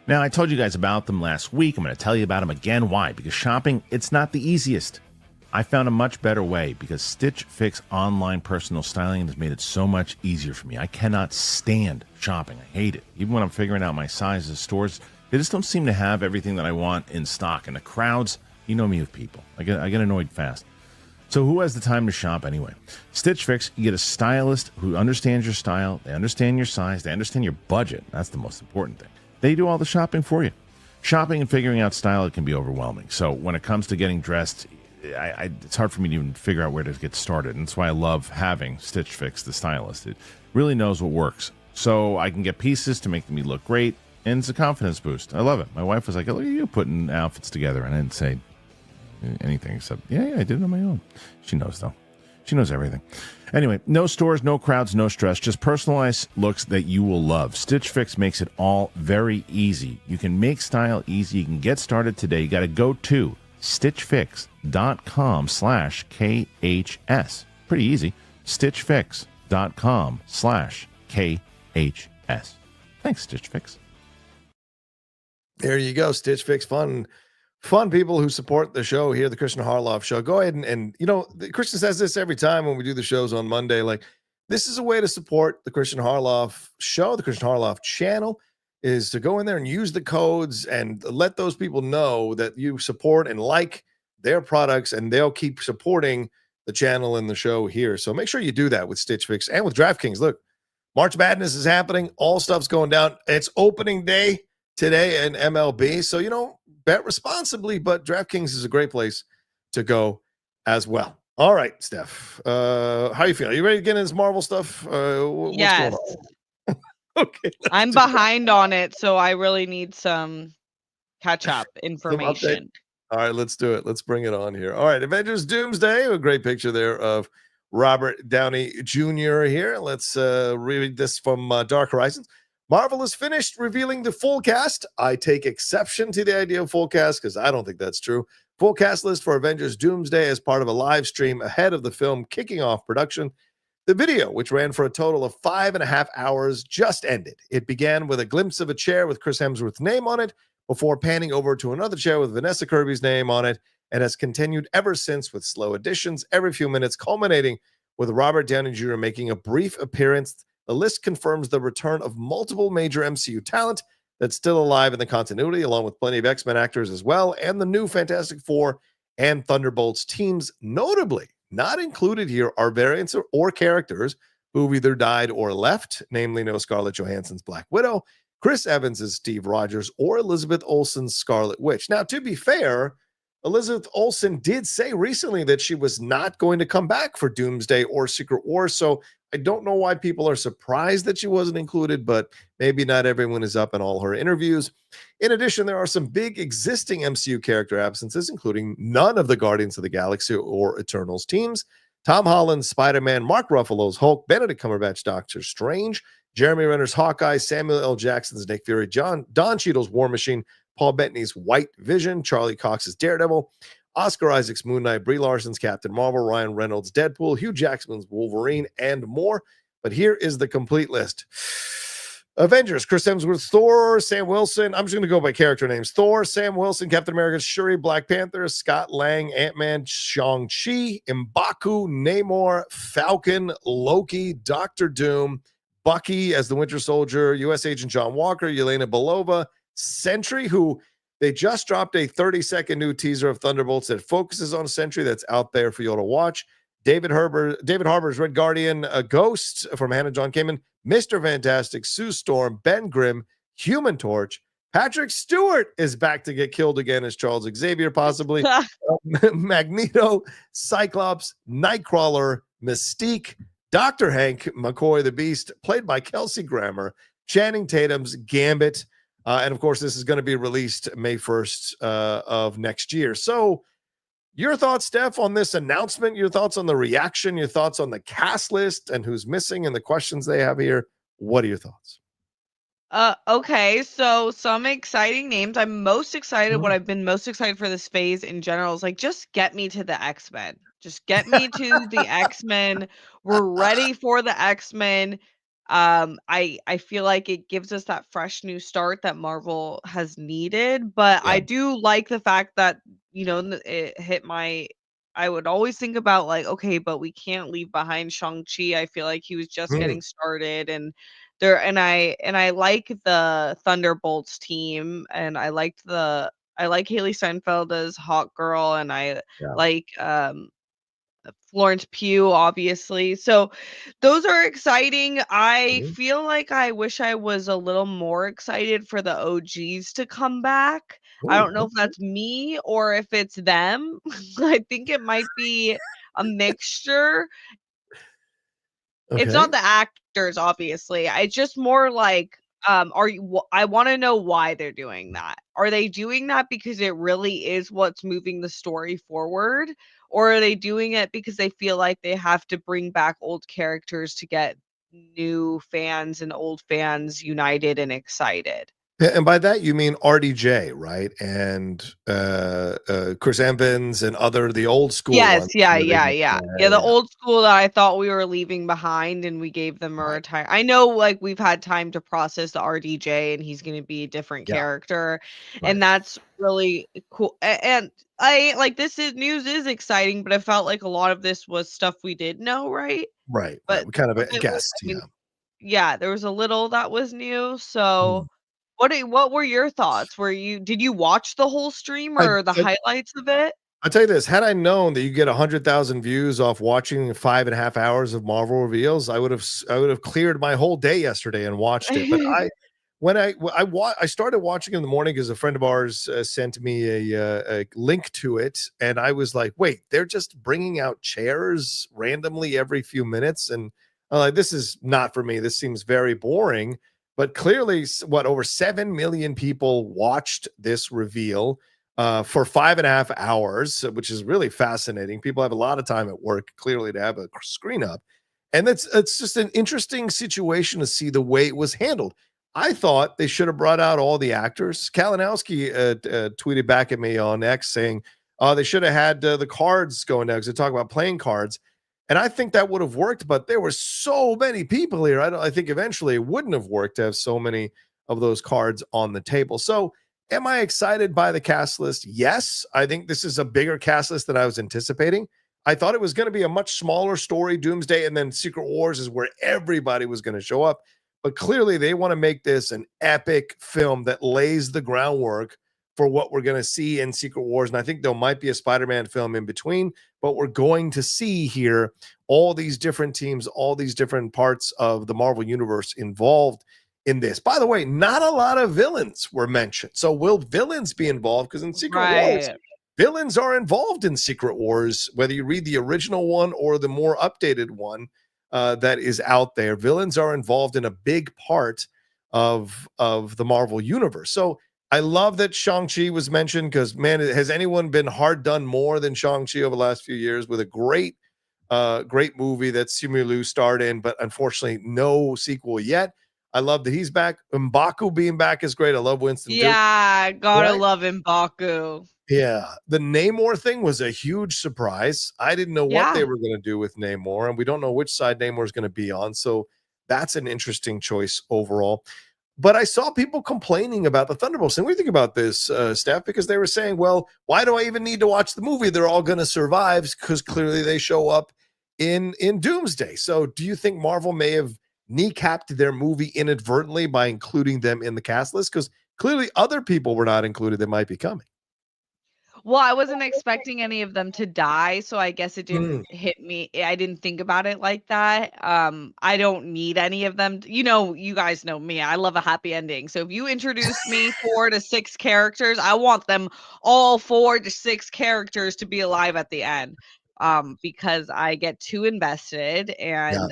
Now, I told you guys about them last week. I'm going to tell you about them again. Why? Because shopping, it's not the easiest. I found a much better way because Stitch Fix online personal styling has made it so much easier for me. I cannot stand shopping. I hate it. Even when I'm figuring out my sizes, stores, they just don't seem to have everything that I want in stock. And the crowds, you know me with people. I get annoyed fast. So who has the time to shop anyway? Stitch Fix, you get a stylist who understands your style. They understand your size. They understand your budget. That's the most important thing. They do all the shopping for you. Shopping and figuring out style, it can be overwhelming. So when it comes to getting dressed, it's hard for me to even figure out where to get started. And that's why I love having Stitch Fix, the stylist. It really knows what works. So I can get pieces to make me look great, and it's a confidence boost. I love it. My wife was like, look at you putting outfits together. And I didn't say anything except, yeah, I did it on my own. She knows, though. She knows everything. Anyway, no stores, no crowds, no stress, just personalized looks that you will love. Stitch Fix makes it all very easy. You can make style easy. You can get started today. You got to go to stitchfix.com/KHS. Pretty easy. stitchfix.com/KHS. Thanks, Stitch Fix. There you go. Stitch Fix. Fun people who support the show here, the Kristian Harloff Show. Go ahead and Kristian says this every time when we do the shows on Monday. Like, this is a way to support the Kristian Harloff Show, the Kristian Harloff channel, is to go in there and use the codes and let those people know that you support and like their products, and they'll keep supporting the channel and the show here. So make sure you do that with Stitch Fix and with DraftKings. Look, March Madness is happening. All stuff's going down. It's opening day today in MLB. So, bet responsibly, but DraftKings is a great place to go as well. All right, Steph. How you feeling? Are you ready to get into this Marvel stuff? What's Yes. going on? Okay. I'm behind on it, so I really need some catch-up information. All right, let's do it. Let's bring it on here. All right, Avengers Doomsday. A great picture there of Robert Downey Jr. here. Let's read this from Dark Horizons. Marvel is finished revealing the full cast. I take exception to the idea of full cast because I don't think that's true. Full cast list for Avengers Doomsday as part of a live stream ahead of the film kicking off production. The video, which ran for a total of 5.5 hours, just ended. It began with a glimpse of a chair with Chris Hemsworth's name on it before panning over to another chair with Vanessa Kirby's name on it, and has continued ever since with slow additions every few minutes, culminating with Robert Downey Jr. making a brief appearance. The list confirms the return of multiple major MCU talent that's still alive in the continuity, along with plenty of X-Men actors as well, and the new Fantastic Four and Thunderbolts teams. Notably, not included here are variants or characters who've either died or left, namely no Scarlett Johansson's Black Widow, Chris Evans' Steve Rogers, or Elizabeth Olsen's Scarlet Witch. Now, to be fair, Elizabeth Olsen did say recently that she was not going to come back for Doomsday or Secret Wars, so I don't know why people are surprised that she wasn't included, but maybe not everyone is up in all her interviews. In addition, there are some big existing MCU character absences, including none of the Guardians of the Galaxy or Eternals teams. Tom Holland's Spider-Man, Mark Ruffalo's Hulk, Benedict Cumberbatch's Doctor Strange, Jeremy Renner's Hawkeye, Samuel L. Jackson's Nick Fury, Don Cheadle's War Machine, Paul Bettany's White Vision, Charlie Cox's Daredevil, Oscar Isaac's Moon Knight, Brie Larson's Captain Marvel, Ryan Reynolds' Deadpool, Hugh Jackman's Wolverine, and more. But here is the complete list. Avengers, Chris Hemsworth, Thor, Sam Wilson. I'm just going to go by character names. Thor, Sam Wilson, Captain America, Shuri, Black Panther, Scott Lang, Ant-Man, Shang-Chi, M'Baku, Namor, Falcon, Loki, Doctor Doom, Bucky as the Winter Soldier, U.S. Agent John Walker, Yelena Belova, Sentry, who they just dropped a 30-second new teaser of Thunderbolts that focuses on Sentry that's out there for you all to watch. David Harbour's Red Guardian, a Ghost from Hannah John Kamen, Mr. Fantastic, Sue Storm, Ben Grimm, Human Torch. Patrick Stewart is back to get killed again as Charles Xavier, possibly. Magneto, Cyclops, Nightcrawler, Mystique, Dr. Hank McCoy the Beast, played by Kelsey Grammer, Channing Tatum's Gambit, And of course, this is going to be released May 1st of next year. So your thoughts, Steph, on this announcement, your thoughts on the reaction, your thoughts on the cast list and who's missing and the questions they have here. What are your thoughts? Okay, so some exciting names. I'm most excited. What I've been most excited for this phase in general is like just get me to the X-Men. Just get me to the X-Men. We're ready for the X-Men. I feel like it gives us that fresh new start that Marvel has needed, but Yeah. I do like the fact that, it hit my I would always think about like, okay, but we can't leave behind Shang-Chi. I feel like he was just Mm, getting started and I like the Thunderbolts team, and I like Haley Steinfeld as Hawk Girl, and I yeah. like, Florence Pugh, obviously. So those are exciting. I Mhm. feel like I wish I was a little more excited for the OGs to come back. I Ooh, don't know if okay. that's me or if it's them. I think it might be a mixture. It's not Okay. the actors, obviously. It's just more like, I wanna know why they're doing that. Are they doing that because it really is what's moving the story forward? Or are they doing it because they feel like they have to bring back old characters to get new fans and old fans united and excited? Yeah, and by that you mean RDJ, right? And Chris Evans and the old school Yes, ones. yeah, Where they yeah, get, yeah. Yeah, the yeah, old school that I thought we were leaving behind and we gave them a right, retire I know, like, we've had time to process the RDJ and he's gonna be a different yeah, character, right, and that's really cool, and I like, this is news is exciting, but I felt like a lot of this was stuff we did know, right? right, right. But We kind of a bit w guessed, I mean, yeah. yeah, there was a little that was new, so Mm. what were your thoughts? Did you watch the whole stream I, or the I highlights of it? I'll tell you this: had I known that you get 100,000 views off watching 5.5 hours of Marvel reveals, I would have cleared my whole day yesterday and watched it. But I started watching in the morning because a friend of ours sent me a link to it, and I was like, "Wait, they're just bringing out chairs randomly every few minutes," and I'm like, "This is not for me. This seems very boring." But clearly, what, over 7 million people watched this reveal for 5.5 hours, which is really fascinating. People have a lot of time at work, clearly, to have a screen up. And it's just an interesting situation to see the way it was handled. I thought they should have brought out all the actors. Kalinowski tweeted back at me on X saying, "Oh, they should have had the cards going down because they talk about playing cards." And I think that would have worked, but there were so many people here. I think eventually it wouldn't have worked to have so many of those cards on the table. So am I excited by the cast list? Yes. I think this is a bigger cast list than I was anticipating. I thought it was going to be a much smaller story, Doomsday, and then Secret Wars is where everybody was going to show up. But clearly, they want to make this an epic film that lays the groundwork for what we're going to see in Secret Wars. And I think there might be a Spider Man film in between, but we're going to see here all these different teams, all these different parts of the Marvel Universe involved in this. By the way, not a lot of villains were mentioned. So will villains be involved? Because in Secret Wars, Right. villains are involved in Secret Wars, whether you read the original one or the more updated one that is out there. Villains are involved in a big part of the Marvel universe. So I love that Shang-Chi was mentioned because, man, has anyone been hard done more than Shang-Chi over the last few years with a great movie that Simu Liu starred in, but unfortunately no sequel yet. I love that he's back. M'Baku being back is great. I love Winston Duke. Yeah, gotta Right? love M'Baku. Yeah. The Namor thing was a huge surprise. I didn't know what they Yeah. were going to do with Namor, and we don't know which side Namor is going to be on. So that's an interesting choice overall. But I saw people complaining about the Thunderbolts. And we think about this, Steph, because they were saying, well, why do I even need to watch the movie? They're all going to survive because clearly they show up in Doomsday. So do you think Marvel may have kneecapped their movie inadvertently by including them in the cast list? Because clearly other people were not included that might be coming. Well, I wasn't expecting any of them to die, so I guess it Mm, didn't hit me. I didn't think about it like that. I don't need any of them. You guys know me. I love a happy ending. So if you introduce me 4 to 6 characters, I want them all 4 to 6 characters to be alive at the end. Because I get too invested yeah.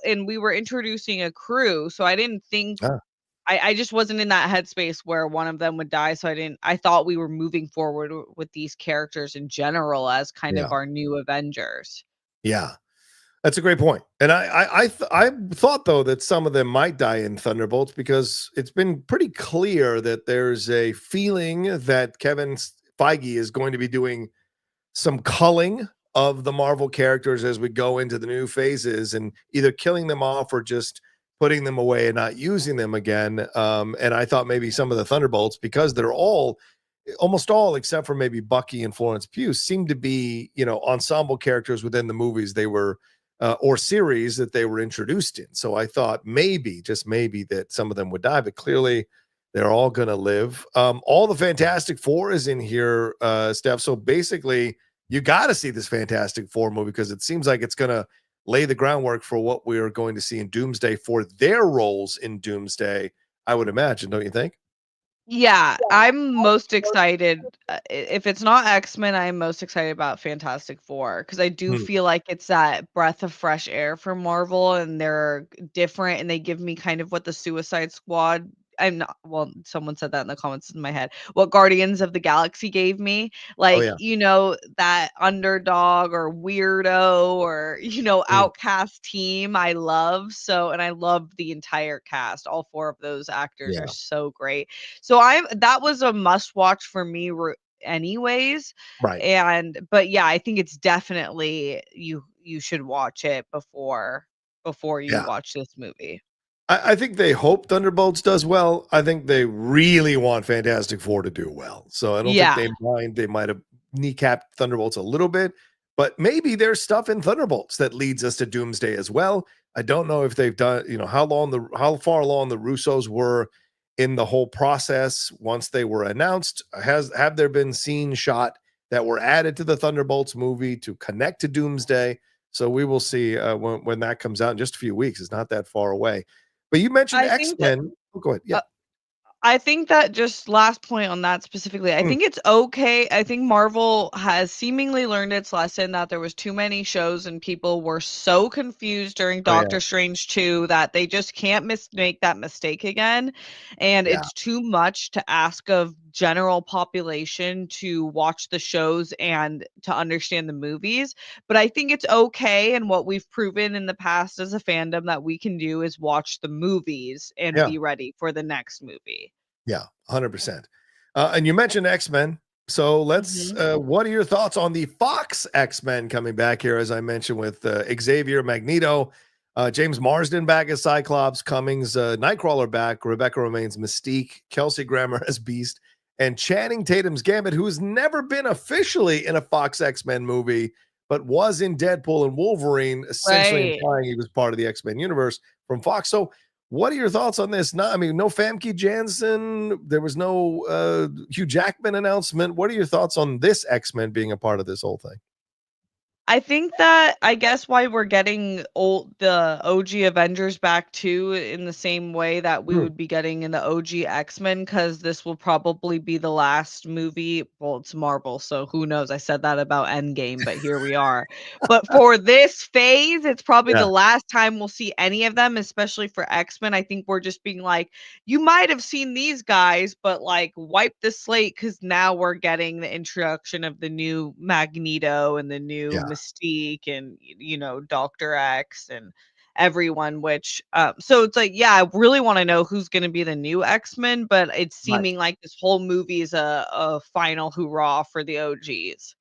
and we were introducing a crew, so I didn't think Yeah. I just wasn't in that headspace where one of them would die. So I thought we were moving forward with these characters in general as kind Yeah. of our new Avengers. Yeah. That's a great point. And I thought though that some of them might die in Thunderbolts because it's been pretty clear that there's a feeling that Kevin Feige is going to be doing some culling of the Marvel characters as we go into the new phases and either killing them off or just putting them away and not using them again. And I thought maybe some of the Thunderbolts, because they're almost all except for maybe Bucky and Florence Pugh, seem to be, ensemble characters within the movies they were or series that they were introduced in. So I thought maybe, just maybe, that some of them would die, but clearly they're all going to live. All the Fantastic Four is in here, Steph. So basically, you got to see this Fantastic Four movie because it seems like it's going to lay the groundwork for what we are going to see in Doomsday for their roles in Doomsday, I would imagine, don't you think? Yeah, I'm most excited. If it's not X-Men, I'm most excited about Fantastic Four because I do feel like it's that breath of fresh air for Marvel, and they're different, and they give me kind of what the Suicide Squad. I'm not. Well, someone said that in the comments in my head. What Guardians of the Galaxy gave me, Oh, like yeah. that underdog or weirdo or outcast team. I love so, and I love the entire cast. All four of those actors Yeah. are so great. So that was a must watch for me anyways. Right. But yeah, I think it's definitely you should watch it before you Yeah. watch this movie. I think they hope Thunderbolts does well. I think they really want Fantastic Four to do well. So I don't think they mind. They might have kneecapped Thunderbolts a little bit, but maybe there's stuff in Thunderbolts that leads us to Doomsday as well. I don't know if they've done, how far along the Russos were in the whole process once they were announced. Have there been scenes shot that were added to the Thunderbolts movie to connect to Doomsday? So we will see when that comes out in just a few weeks. It's not that far away. But you mentioned X-Men. Oh, go ahead. Yeah. I think that just last point on that specifically, I think it's okay. I think Marvel has seemingly learned its lesson that there was too many shows and people were so confused during Doctor Strange 2 that they just can't make that mistake again. And it's too much to ask of general population to watch the shows and to understand the movies. But I think it's okay. And what we've proven in the past as a fandom that we can do is watch the movies and be ready for the next movie. Yeah, 100%. And you mentioned X-Men. So let's, what are your thoughts on the Fox X-Men coming back here, as I mentioned, with Xavier, Magneto, James Marsden back as Cyclops, Cummings, Nightcrawler back, Rebecca Romaine's Mystique, Kelsey Grammer as Beast, and Channing Tatum's Gambit, who has never been officially in a Fox X-Men movie, but was in Deadpool and Wolverine, essentially implying he was part of the X-Men universe from Fox. So what are your thoughts on this? No Famke Janssen. There was no Hugh Jackman announcement. What are your thoughts on this X-Men being a part of this whole thing? I think that I guess why we're getting the OG Avengers back too in the same way that we would be getting in the OG X-Men, because this will probably be the last movie. Well, it's Marvel, so who knows? I said that about Endgame, but here we are. But for this phase, it's probably the last time we'll see any of them, especially for X-Men. I think we're just being like, you might have seen these guys, but like wipe the slate, because now we're getting the introduction of the new Magneto and the new Mystique and Dr. X and everyone, which so it's like, I really want to know who's going to be the new X-Men, but it's seeming like this whole movie is a final hoorah for the OGs.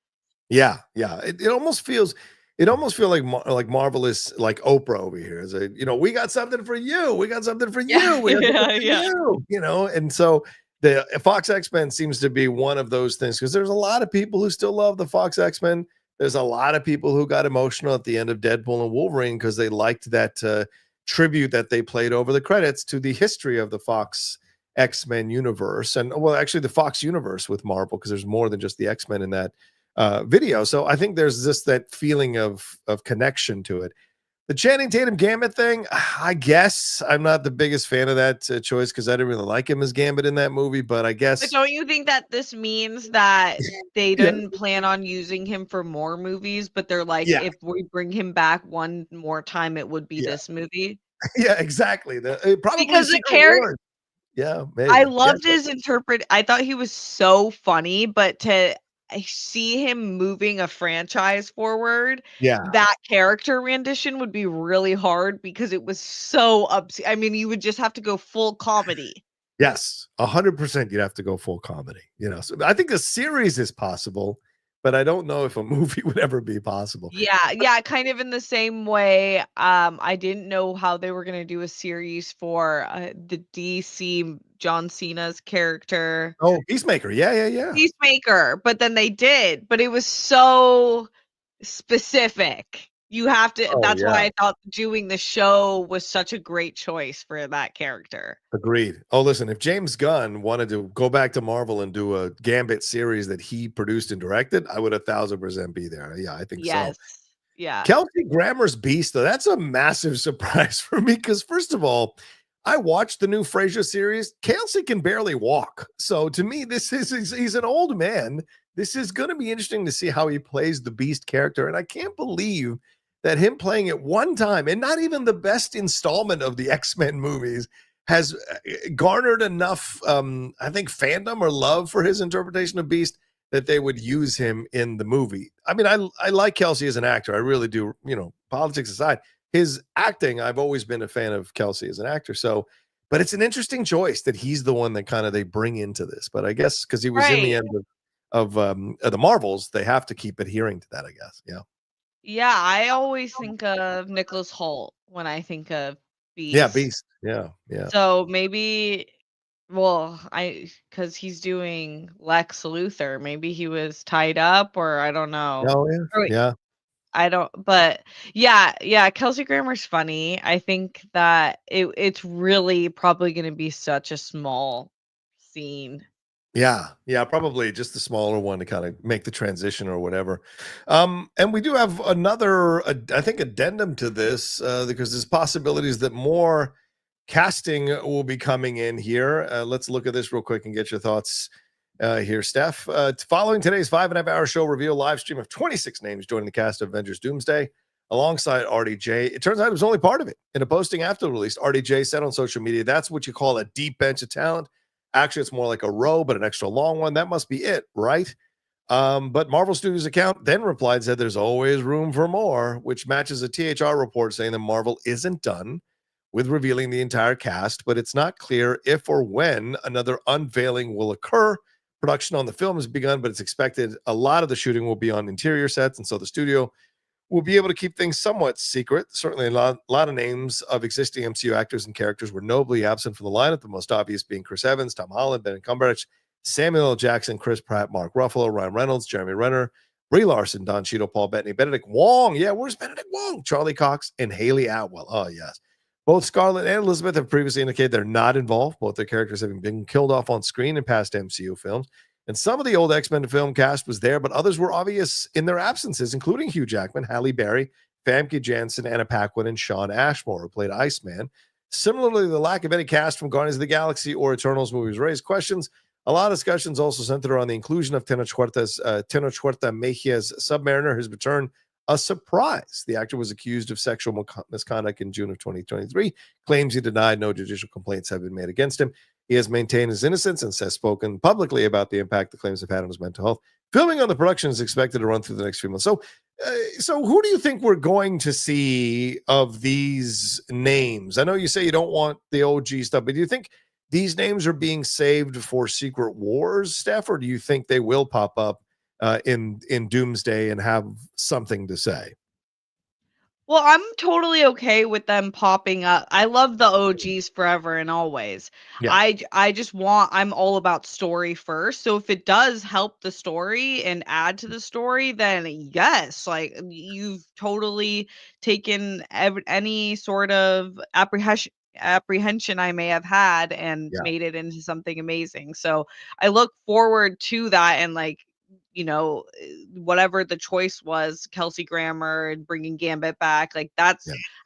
It almost feels like Marvel is like Oprah over here. It's we got something for you. We got something for you. We got something for you. And so the Fox X-Men seems to be one of those things, because there's a lot of people who still love the Fox X-Men. There's a lot of people who got emotional at the end of Deadpool and Wolverine because they liked that tribute that they played over the credits to the history of the Fox X-Men universe. And well, actually the Fox universe with Marvel, because there's more than just the X-Men in that video. So I think there's that feeling of connection to it. The Channing Tatum Gambit thing, I guess I'm not the biggest fan of that choice, because I didn't really like him as Gambit in that movie, but I guess. But don't you think that this means that they didn't plan on using him for more movies, but they're like, if we bring him back one more time, it would be this movie? Yeah, exactly. Probably because the character. Yeah, maybe. I Yeah, loved I thought he was so funny, but to see him moving a franchise forward, yeah. that character rendition would be really hard because it was so I mean, you would just have to go full comedy. Yes, 100% you'd have to go full comedy, you know? So I think a series is possible, but I don't know if a movie would ever be possible. Yeah, kind of in the same way, I didn't know how they were gonna do a series for, the DC John Cena's character, Oh, Peacemaker. Yeah. Peacemaker, but then they did, but it was so specific. You have to Oh, That's why yeah. I thought doing the show was such a great choice for that character. Agreed. Oh, listen, if James Gunn wanted to go back to Marvel and do a Gambit series that he produced and directed, I would 1,000% be there. Yeah, I think so. Yes. Yeah. Kelsey Grammer's Beast, though, that's a massive surprise for me because, first of all, I watched the new Frasier series. Kelsey can barely walk. So to me, he's an old man. This is going to be interesting to see how he plays the Beast character. And I can't believe that him playing it one time and not even the best installment of the X-Men movies has garnered enough, I think, fandom or love for his interpretation of Beast that they would use him in the movie. I mean, I like Kelsey as an actor. I really do. You know, politics aside, his acting, I've always been a fan of Kelsey as an actor. So, but it's an interesting choice that he's the one that kind of they bring into this. But I guess because he was in the Right. end of the Marvels, they have to keep adhering to that, I guess. Yeah. Yeah, I always think of Nicholas Hoult when I think of Yeah, Beast. Beast. Yeah. So maybe well, because he's doing Lex Luthor, maybe he was tied up or I don't know. Oh, yeah. Or wait, Yeah. I don't but yeah, Kelsey Grammer's funny. I think that it's really probably gonna be such a small scene. Yeah, probably just the smaller one to kind of make the transition or whatever. And we do have another, I think, addendum to this because there's possibilities that more casting will be coming in here. Let's look at this real quick and get your thoughts here, Steph. Following today's 5.5 hour show reveal live stream of 26 names joining the cast of Avengers Doomsday alongside RDJ. It turns out it was only part of it. In a posting after the release, RDJ said on social media, that's what you call a deep bench of talent. Actually, it's more like a row, but an extra long one. That must be it, right? But Marvel Studios account then replied, said there's always room for more, which matches a THR report saying that Marvel isn't done with revealing the entire cast, but it's not clear if or when another unveiling will occur. Production on the film has begun, but it's expected a lot of the shooting will be on interior sets, and so the studio will be able to keep things somewhat secret. Certainly, a lot of names of existing MCU actors and characters were notably absent from the lineup, the most obvious being Chris Evans, Tom Holland, Benedict Cumberbatch, Samuel L. Jackson, Chris Pratt, Mark Ruffalo, Ryan Reynolds, Jeremy Renner, Brie Larson, Don Cheadle, Paul Bettany, Benedict Wong. Yeah, where's Benedict Wong? Charlie Cox and Haley Atwell. Oh, yes. Both Scarlett and Elizabeth have previously indicated they're not involved, both their characters having been killed off on screen in past MCU films. And some of the old X-Men film cast was there, but others were obvious in their absences, including Hugh Jackman, Halle Berry, Famke Janssen, Anna Paquin, and Sean Ashmore, who played Iceman. Similarly, the lack of any cast from Guardians of the Galaxy or Eternals movies raised questions. A lot of discussions also centered around the inclusion of Tenoch Mejia's Submariner, his return a surprise. The actor was accused of sexual misconduct in June of 2023, claims he denied, no judicial complaints have been made against him. He has maintained his innocence and has spoken publicly about the impact the claims have had on his mental health. Filming on the production is expected to run through the next few months. So who do you think we're going to see of these names? I know you say you don't want the OG stuff, but do you think these names are being saved for Secret Wars, Steph, or do you think they will pop up in Doomsday and have something to say? Well, I'm totally okay with them popping up. I love the OGs forever and always. Yeah. I just I'm all about story first. So if it does help the story and add to the story, then yes, like you've totally taken any sort of apprehension I may have had and Yeah. made it into something amazing. So I look forward to that and like whatever the choice was, Kelsey Grammer and bringing Gambit back. Like Yeah.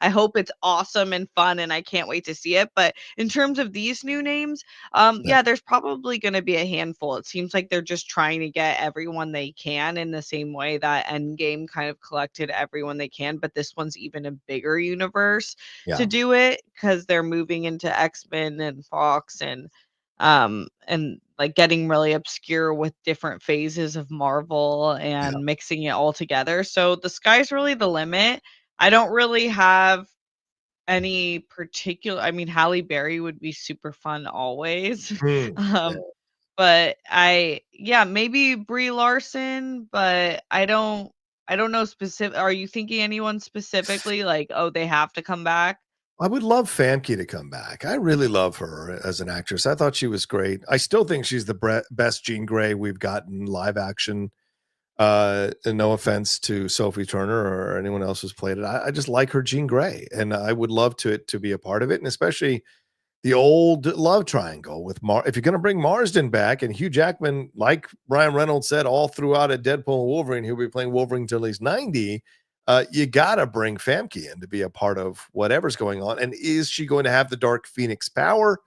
I hope it's awesome and fun, and I can't wait to see it. But in terms of these new names, Yeah. there's probably going to be a handful. It seems like they're just trying to get everyone they can in the same way that Endgame kind of collected everyone they can, but this one's even a bigger universe Yeah. to do it because they're moving into X-Men and Fox and like getting really obscure with different phases of Marvel Yeah. and mixing it all together. So the sky's really the limit. I don't really have any particular, I mean, Halle Berry would be super fun always. Mm, yeah. But maybe Brie Larson, but I don't know specific. Are you thinking anyone specifically like, oh, they have to come back? I would love Famke to come back. I really love her as an actress. I thought she was great. I still think she's the best Jean Grey we've gotten live action. And no offense to Sophie Turner or anyone else who's played it. I just like her Jean Grey, and I would love to be a part of it, and especially the old love triangle with if you're going to bring Marsden back, and Hugh Jackman, like Ryan Reynolds said all throughout a Deadpool and Wolverine, he'll be playing Wolverine till he's 90. You got to bring Famke in to be a part of whatever's going on. And is she going to have the Dark Phoenix power?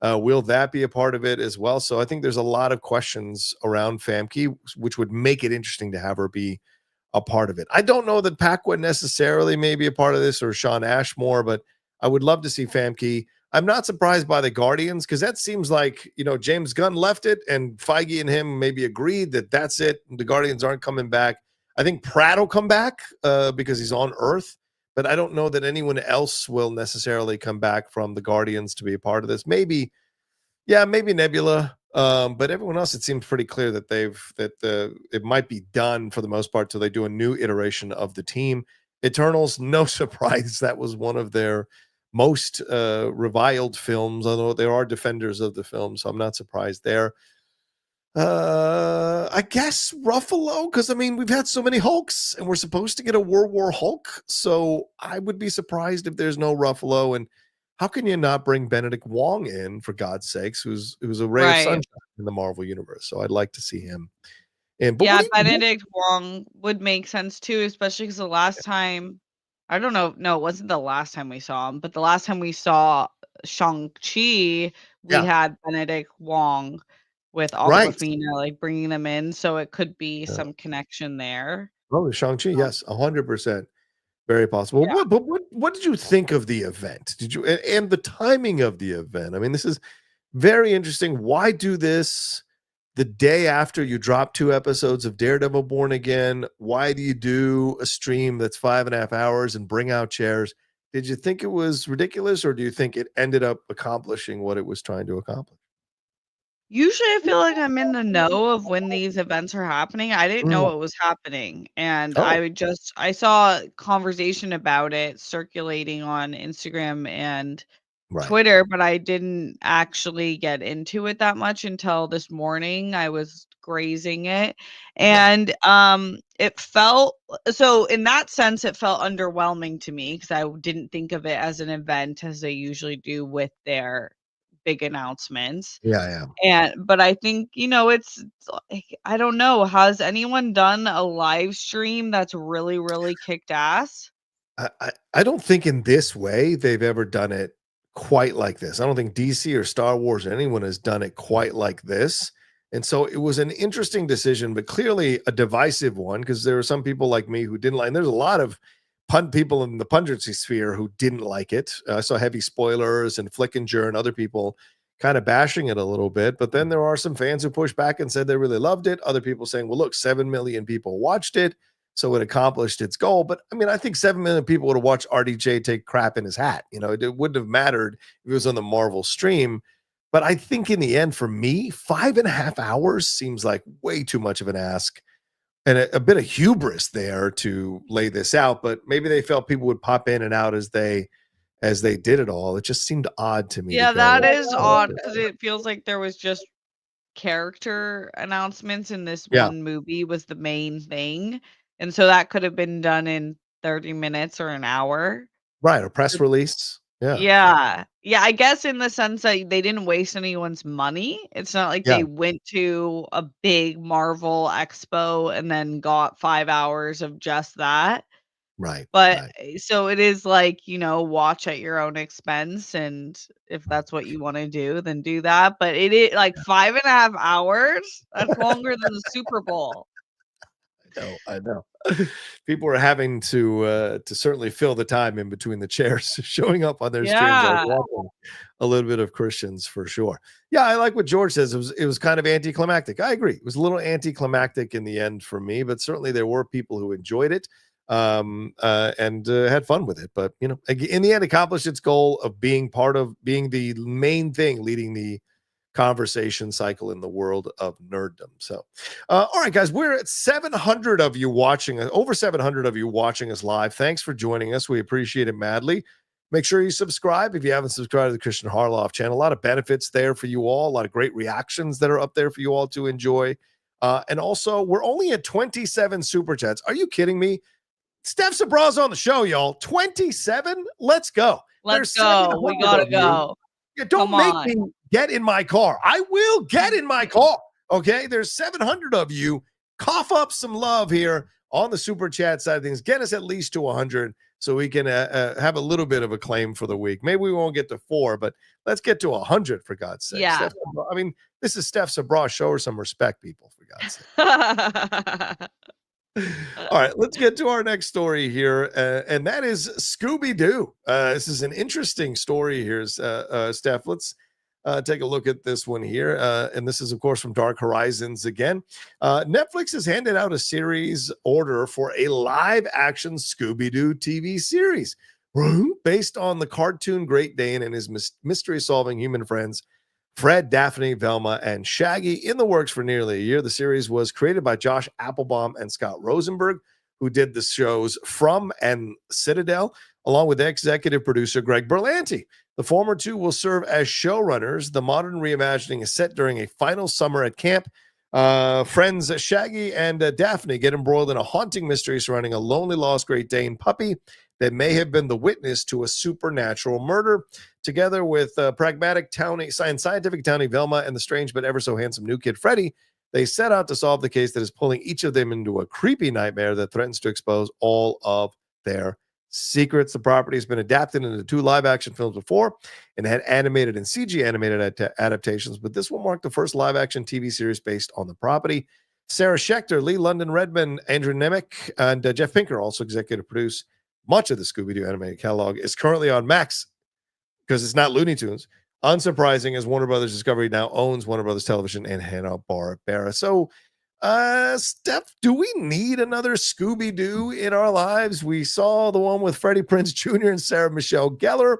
Will that be a part of it as well? So I think there's a lot of questions around Famke, which would make it interesting to have her be a part of it. I don't know that Paquin necessarily may be a part of this or Sean Ashmore, but I would love to see Famke. I'm not surprised by the Guardians because that seems like, James Gunn left it and Feige and him maybe agreed that that's it. The Guardians aren't coming back. I think Pratt will come back because he's on Earth, but I don't know that anyone else will necessarily come back from the Guardians to be a part of this. Maybe Nebula, but everyone else, it seems pretty clear that it might be done for the most part till they do a new iteration of the team. Eternals, no surprise, that was one of their most reviled films, although there are defenders of the film, so I'm not surprised there. I guess Ruffalo, because we've had so many Hulks, and we're supposed to get a World War Hulk, so I would be surprised if there's no Ruffalo. And how can you not bring Benedict Wong in, for God's sakes, who's a ray of sunshine in the Marvel universe? So I'd like to see him. But Benedict Wong would make sense too, especially because the last time, I don't know, no, it wasn't the last time we saw him, but the last time we saw Shang-Chi, we had Benedict Wong with Awkwafina, like bringing them in, so it could be some connection there. Oh, Shang-Chi, yes, 100%. Very possible. Yeah. What did you think of the event? Did you and the timing of the event? This is very interesting. Why do this the day after you drop 2 episodes of Daredevil Born Again? Why do you do a stream that's 5.5 hours and bring out chairs? Did you think it was ridiculous, or do you think it ended up accomplishing what it was trying to accomplish? Usually I feel like I'm in the know of when these events are happening. I didn't know it was happening. And I saw a conversation about it circulating on Instagram and Twitter, but I didn't actually get into it that much until this morning. I was grazing it. And it felt, so in that sense, it felt underwhelming to me because I didn't think of it as an event as they usually do with their big announcements. But I think, it's like, I don't know, has anyone done a live stream that's really, really kicked ass? I don't think in this way they've ever done it quite like this. I don't think DC or Star Wars or anyone has done it quite like this. And so it was an interesting decision, but clearly a divisive one, because there are some people like me who didn't like, and there's a lot of people in the pungency sphere who didn't like it. I saw heavy spoilers and Flickinger and other people kind of bashing it a little bit. But then there are some fans who pushed back and said they really loved it. Other people saying, well, look, 7 million people watched it, so it accomplished its goal. But I think 7 million people would have watched RDJ take crap in his hat. It wouldn't have mattered if it was on the Marvel stream. But I think in the end, for me, 5.5 hours seems like way too much of an ask. And a bit of hubris there to lay this out, but maybe they felt people would pop in and out as they did it all. It just seemed odd to me. Yeah, that is odd because it feels like there was just character announcements in this one movie was the main thing. And so that could have been done in 30 minutes or an hour. Right, a press release. Yeah. Yeah, I guess in the sense that they didn't waste anyone's money. It's not like Yeah. they went to a big Marvel expo and then got 5 hours of just that. Right. But Right. so it is like, watch at your own expense, and if that's what you wanna do, then do that, but it is like 5.5 hours? That's longer than the Super Bowl. I know. People are having to certainly fill the time in between the chairs, showing up on their streams. I was Yeah. watching a little bit of Kristian's for sure. Yeah, I like what George says. It was kind of anticlimactic. I agree. It was a little anticlimactic in the end for me, but certainly there were people who enjoyed it and had fun with it. But in the end, accomplished its goal of being the main thing leading the conversation cycle in the world of nerddom. So, all right, guys, we're at 700 of you watching, over 700 of you watching us live. Thanks for joining us. We appreciate it madly. Make sure you subscribe if you haven't subscribed to the Kristian Harloff channel. A lot of benefits there for you all, a lot of great reactions that are up there for you all to enjoy. And also, we're only at 27 super chats. Are you kidding me? Steph Sabraw's on the show, y'all. 27? Let's go. Let's There's go. We 700 gotta of you. go. Yeah, don't Come make on. me get in my car. I will get in my car. Okay. There's 700 of you. Cough up some love here on the super chat side of things. Get us at least to 100 so we can have a little bit of a claim for the week. Maybe we won't get to 4, but let's get to 100 for God's sake. Yeah. This is Steph Sabraw. Show her some respect, people, for God's sake. All right, let's get to our next story here, and that is Scooby-Doo. This is an interesting story here, Steph. Let's take a look at this one here, and this is, of course, from Dark Horizons again. Netflix has handed out a series order for a live-action Scooby-Doo TV series based on the cartoon Great Dane and his mystery-solving human friends, Fred, Daphne, Velma, and Shaggy, in the works for nearly a year. The series was created by Josh Applebaum and Scott Rosenberg, who did the shows From and Citadel, along with executive producer Greg Berlanti. The former two will serve as showrunners. The modern reimagining is set during a final summer at camp. Friends Shaggy and Daphne get embroiled in a haunting mystery surrounding a lonely lost Great Dane puppy that may have been the witness to a supernatural murder. Together with pragmatic scientific townie Velma and the strange but ever so handsome new kid Freddy, they set out to solve the case that is pulling each of them into a creepy nightmare that threatens to expose all of their secrets. The property has been adapted into 2 live-action films before and had animated and CG animated adaptations, but this will mark the first live-action TV series based on the property. Sarah Schechter, Lee London Redman, Andrew Nemec, and Jeff Pinker also executive produce much of the Scooby-Doo animated catalog. Is currently on Max because it's not Looney Tunes. Unsurprising, as Warner Brothers Discovery now owns Warner Brothers Television and Hanna-Barbera. So, Steph, do we need another Scooby-Doo in our lives? We saw the one with Freddie Prinze Jr. and Sarah Michelle Gellar.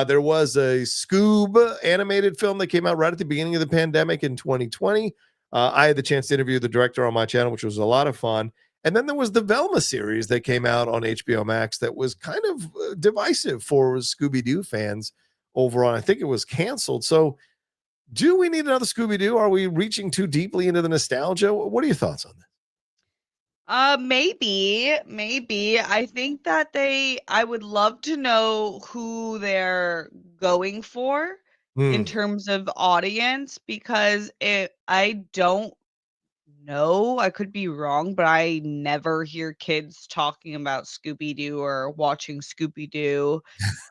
There was a Scoob animated film that came out right at the beginning of the pandemic in 2020. I had the chance to interview the director on my channel, which was a lot of fun. And then there was the Velma series that came out on HBO Max that was kind of divisive for Scooby-Doo fans overall. I think it was canceled. So do we need another Scooby-Doo? Are we reaching too deeply into the nostalgia? What are your thoughts on that? Maybe. I think that I would love to know who they're going for in terms of audience, because I don't know, I could be wrong, but I never hear kids talking about Scooby-Doo or watching Scooby-Doo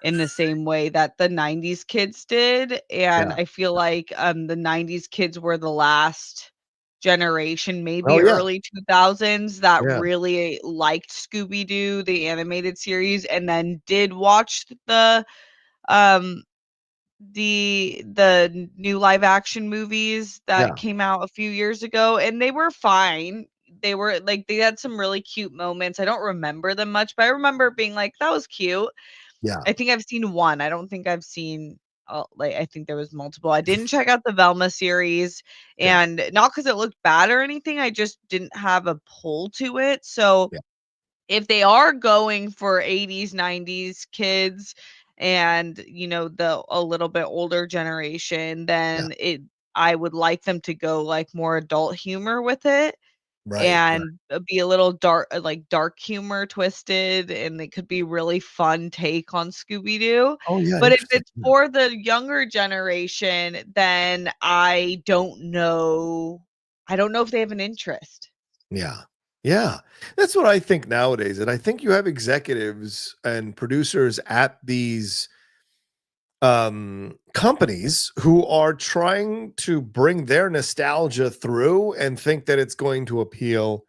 in the same way that the 90s kids did, and Yeah. I feel like, the 90s kids were the last generation, maybe Oh, yeah. early 2000s, that Yeah. really liked Scooby-Doo, the animated series, and then did watch um the new live action movies that came out a few years ago, and they were fine. They were like, they had some really cute moments. I don't remember them much, but I remember being like, that was cute. Yeah. I think I've seen one. I don't think I've seen I think there was multiple. I didn't check out the Velma series, and not because it looked bad or anything. I just didn't have a pull to it. So if they are going for 80s, 90s kids and, the a little bit older generation, then I would like them to go like more adult humor with it. Right. and be a little dark, like dark humor twisted, and it could be really fun take on Scooby-Doo. Oh, yeah, But if interesting. it's for the younger generation, then I don't know. I don't know if they have an interest. Yeah. Yeah. That's what I think nowadays. And I think you have executives and producers at these companies who are trying to bring their nostalgia through and think that it's going to appeal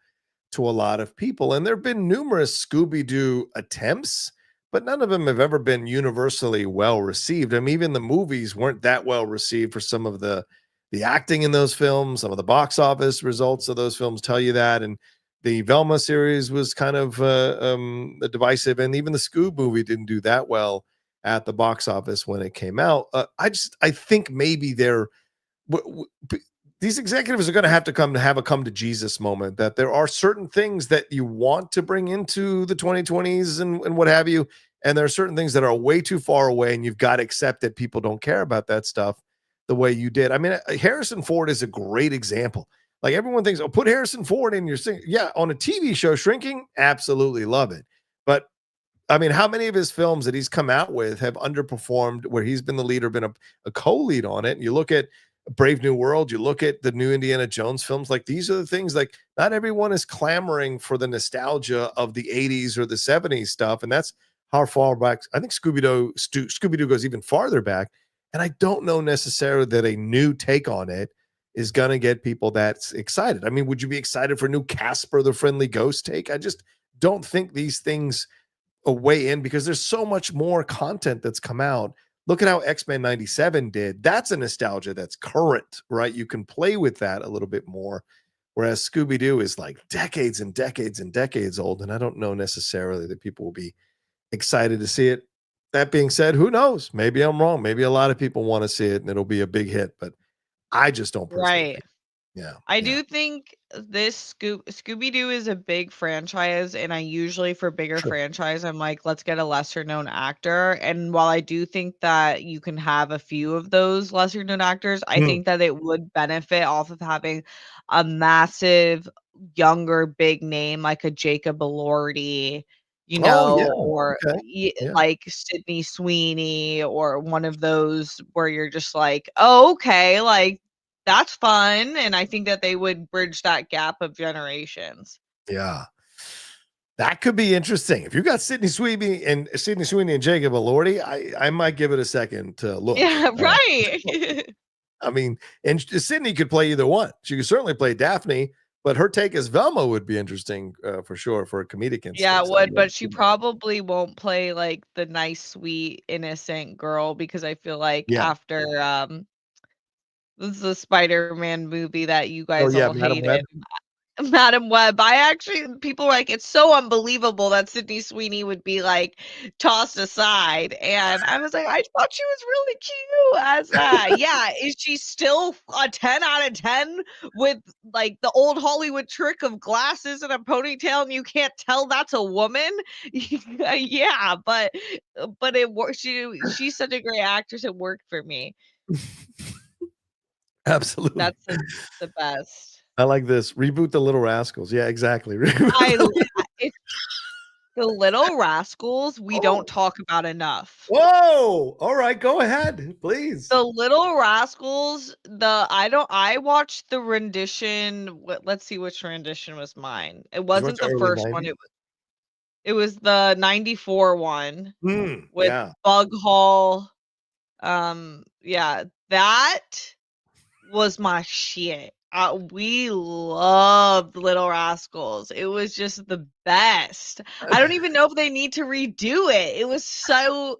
to a lot of people. And there have been numerous Scooby-Doo attempts, but none of them have ever been universally well received. I mean, even the movies weren't that well received for some of the acting in those films. Some of the box office results of those films tell you that. And the Velma series was kind of divisive, and even the Scoob movie didn't do that well at the box office when it came out. I think maybe these executives are going to have a come to Jesus moment, that there are certain things that you want to bring into the 2020s and what have you. And there are certain things that are way too far away, and you've got to accept that people don't care about that stuff the way you did. I mean, Harrison Ford is a great example. Like, everyone thinks, oh, put Harrison Ford in your sing. Yeah, on a TV show, Shrinking, absolutely love it. But I mean, how many of his films that he's come out with have underperformed where he's been the lead or been a co-lead on it? And you look at Brave New World, you look at the new Indiana Jones films, like, these are the things, like, not everyone is clamoring for the nostalgia of the 80s or the 70s stuff. And that's how far back I think Scooby-Doo goes even farther back. And I don't know necessarily that a new take on it is going to get people that excited. I mean, would you be excited for a new Casper the Friendly Ghost take? I just don't think these things way in, because there's so much more content that's come out. Look at how X-Men 97 did. That's a nostalgia that's current, right? You can play with that a little bit more. Whereas Scooby-Doo is like decades and decades and decades old. And I don't know necessarily that people will be excited to see it. That being said, who knows? Maybe I'm wrong. Maybe a lot of people want to see it and it'll be a big hit, but I just don't personally Right. think. Yeah. I yeah. do think this Scooby-Doo is a big franchise, and I usually, for bigger Sure. franchise, I'm like, let's get a lesser known actor. And while I do think that you can have a few of those lesser known actors, I Mm. think that it would benefit off of having a massive younger big name like a Jacob Elordi, Oh, yeah. or Okay. Yeah. like Sydney Sweeney, or one of those where you're just like, oh, okay, like, that's fun, and I think that they would bridge that gap of generations. Yeah. That could be interesting. If you got Sydney Sweeney and Jacob Elordi, I might give it a second to look. Yeah, right. I mean, and Sydney could play either one. She could certainly play Daphne, but her take as Velma would be interesting for sure for a comedic instance. Yeah, it would, but she probably won't play, like, the nice, sweet, innocent girl, because I feel like Yeah. after, this is a Spider-Man movie that you Oh, guys yeah, all Madam Web. hated. Madam Web. People were like, it's so unbelievable that Sydney Sweeney would be like tossed aside. And I was like, I thought she was really cute as that. Yeah. Is she still a 10 out of 10 with like the old Hollywood trick of glasses and a ponytail and you can't tell that's a woman? Yeah, but it worked. She's such a great actress. It worked for me. Absolutely. That's the best. I like this. Reboot the Little Rascals. Yeah, exactly. It's the Little Rascals we don't talk about enough. Whoa! All right, go ahead, please. The Little Rascals, I watched the rendition. Let's see which rendition was mine. It wasn't the first one. It was the 94 one with Yeah. Bug Hall. Yeah, that was my shit. We loved Little Rascals. It was just the best. I don't even know if they need to redo it. It was so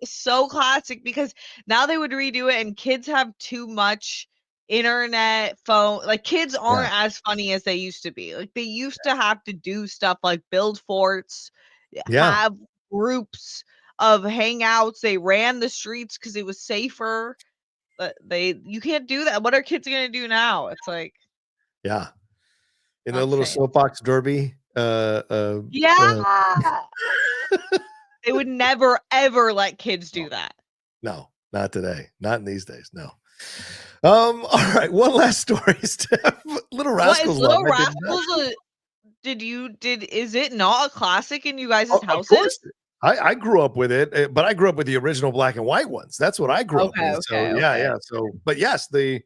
classic, because now they would redo it and kids have too much internet phone. Like, kids aren't as funny as they used to be. Like, they used to have to do stuff like build forts, have groups of hangouts. They ran the streets because it was safer. But you can't do that. What are kids gonna do now? It's like, yeah. In a little soapbox derby. Yeah. They would never ever let kids do that. No, not today. Not in these days. No. All right. One last story, Steph. Little Rascals. Little Rascals is it not a classic in you guys' Of houses? course. I grew up with it, but I grew up with the original black and white ones. That's what I grew up with. So yeah. So, but yes, the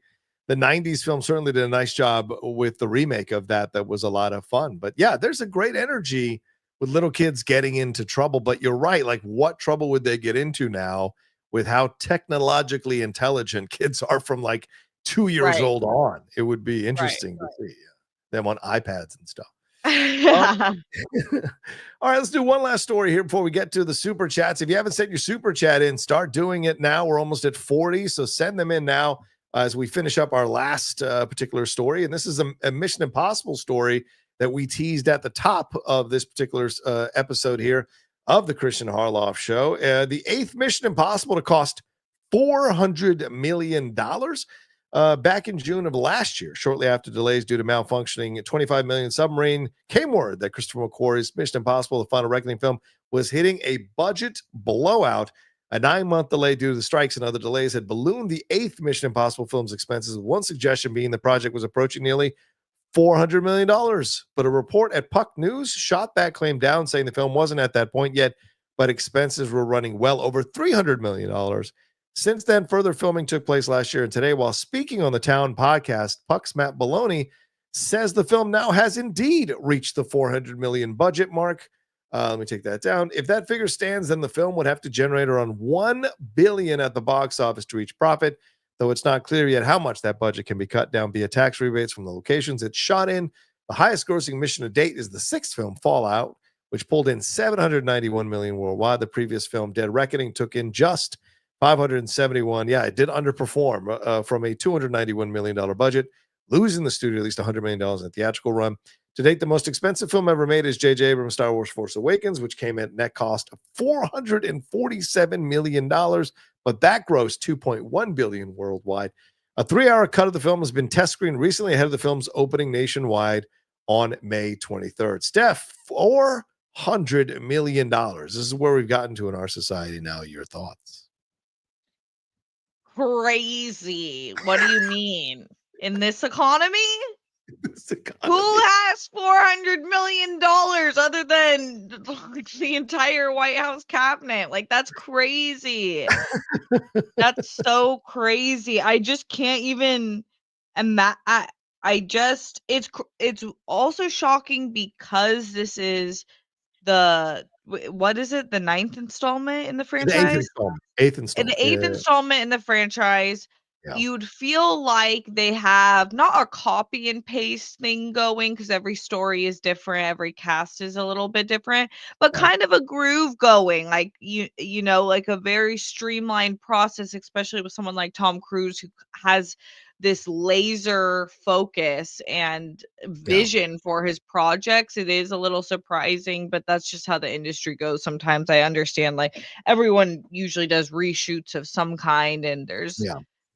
90s film certainly did a nice job with the remake of that. That was a lot of fun. But yeah, there's a great energy with little kids getting into trouble. But you're right. Like, what trouble would they get into now with how technologically intelligent kids are from like 2 years old on? It would be interesting to see them on iPads and stuff. All right, let's do one last story here before we get to the super chats. If you haven't sent your super chat in, start doing it now. We're almost at 40, so send them in now as we finish up our last particular story. And this is a Mission Impossible story that we teased at the top of this particular episode here of the Kristian Harloff Show. The 8th Mission Impossible to cost $400 million. Back in June of last year, shortly after delays due to malfunctioning $25 million submarine, came word that Christopher McQuarrie's Mission Impossible: The Final Reckoning film was hitting a budget blowout. A 9-month delay due to the strikes and other delays had ballooned the 8th Mission Impossible film's expenses, with one suggestion being the project was approaching nearly $400 million. But a report at Puck News shot that claim down, saying the film wasn't at that point yet, but expenses were running well over $300 million. Since then, further filming took place last year, and today, while speaking on the Town podcast, Puck's Matt Maloney says the film now has indeed reached the $400 million budget mark. Let me take that down. If that figure stands, then the film would have to generate around $1 billion at the box office to reach profit, though it's not clear yet how much that budget can be cut down via tax rebates from the locations it's shot in. The highest grossing mission to date is the 6th film, Fallout, which pulled in $791 million worldwide. The previous film, Dead Reckoning, took in just 571. Yeah, it did underperform from a $291 million budget, losing the studio at least $100 million in the theatrical run. To date, the most expensive film ever made is J.J. Abrams' Star Wars Force Awakens, which came at net cost of $447 million, but that grossed $2.1 billion worldwide. A 3-hour cut of the film has been test screened recently ahead of the film's opening nationwide on May 23rd. Steph, $400 million. This is where we've gotten to in our society now. Your thoughts? Crazy. What do you mean? In this economy? Who has $400 million other than like, the entire White House cabinet? Like, that's crazy. That's so crazy. I just can't even imagine. It's also shocking because this is what is it? The 9th installment in the franchise? Eighth installment. The 8th installment in the franchise. Yeah. You'd feel like they have not a copy and paste thing going because every story is different, every cast is a little bit different, but kind of a groove going, like you know, like a very streamlined process, especially with someone like Tom Cruise who has this laser focus and vision for his projects. It is a little surprising, but that's just how the industry goes. Sometimes I understand, like everyone usually does reshoots of some kind, and there's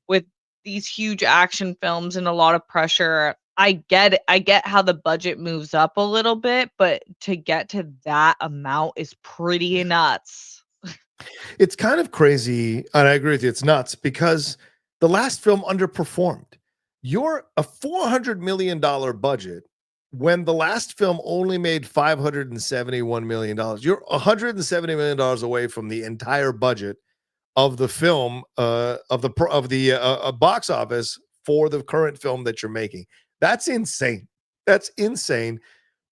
with these huge action films and a lot of pressure. I get it. I get how the budget moves up a little bit, but to get to that amount is pretty nuts. It's kind of crazy, and I agree with you. It's nuts because the last film underperformed. You're a $400 million budget when the last film only made $571 million. You're $170 million away from the entire budget of the film, of the box office for the current film that you're making. That's insane. That's insane.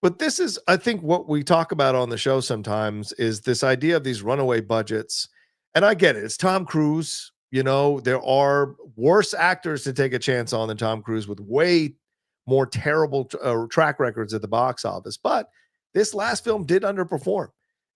But this is, I think, what we talk about on the show sometimes is this idea of these runaway budgets. And I get it. It's Tom Cruise. You know, there are worse actors to take a chance on than Tom Cruise with way more terrible track records at the box office. But this last film did underperform.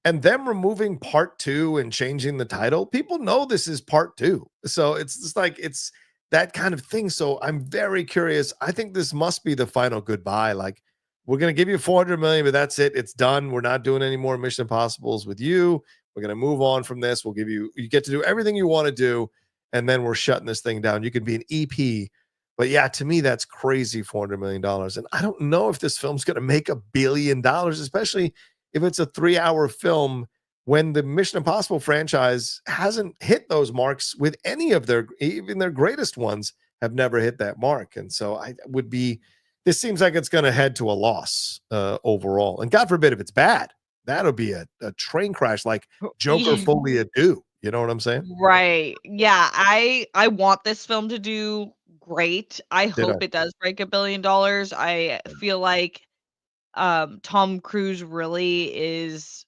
And them removing part 2 and changing the title, people know this is part 2. So it's just like, it's that kind of thing. So I'm very curious. I think this must be the final goodbye. Like, we're going to give you $400 million, but that's it. It's done. We're not doing any more Mission Impossibles with you. We're going to move on from this. We'll give you get to do everything you want to do. And then we're shutting this thing down. You can be an EP. But yeah, to me, that's crazy, $400 million. And I don't know if this film's going to make $1 billion, especially if it's a 3-hour film when the Mission Impossible franchise hasn't hit those marks with any of even their greatest ones have never hit that mark. And so I would be this seems like it's going to head to a loss overall. And God forbid if it's bad, that'll be a train crash like Joker Folie à Deux. You know what I'm saying? Right. Yeah. I want this film to do great. I hope it does break $1 billion. I feel like Tom Cruise really is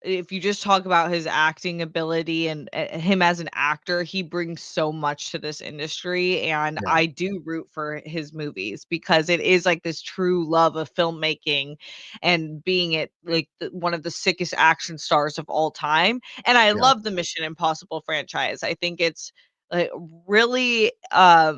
if you just talk about his acting ability and him as an actor, he brings so much to this industry, and I do root for his movies because it is like this true love of filmmaking and being it like one of the sickest action stars of all time. And I love the Mission Impossible franchise. I think it's like really a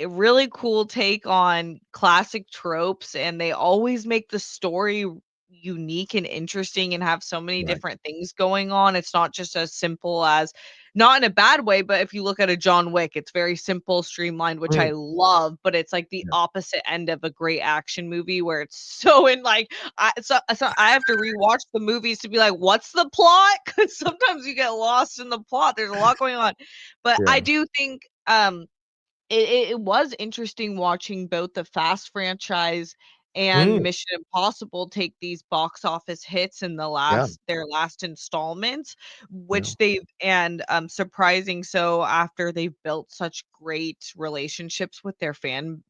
really cool take on classic tropes, and they always make the story unique and interesting and have so many different things going on. It's not just as simple as, not in a bad way, but if you look at a John Wick, it's very simple, streamlined, which I love, but it's like the opposite end of a great action movie where it's so in like so I have to rewatch the movies to be like, what's the plot? Because sometimes you get lost in the plot. There's a lot going on. But I do think it was interesting watching both the Fast franchise and Mission Impossible take these box office hits in their last installments, which they've surprising so after they've built such great relationships with their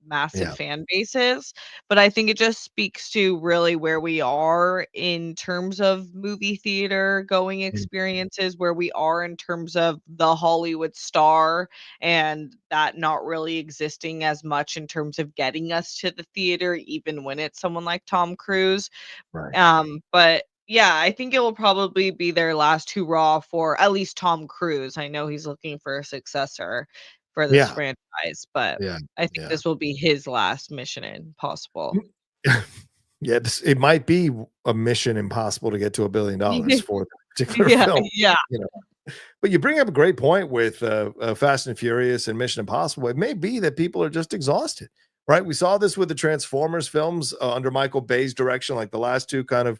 massive fan bases. But I think it just speaks to really where we are in terms of movie theater going experiences, where we are in terms of the Hollywood star and that not really existing as much in terms of getting us to the theater, even when it's someone like Tom Cruise. But yeah, I think it will probably be their last hurrah for at least Tom Cruise. I know he's looking for a successor for this franchise, but I think this will be his last Mission Impossible. It might be a mission impossible to get to $1 billion for that particular film. You know, but you bring up a great point with Fast and Furious and Mission Impossible. It may be that people are just exhausted, right? We saw this with the Transformers films under Michael Bay's direction, like the last two kind of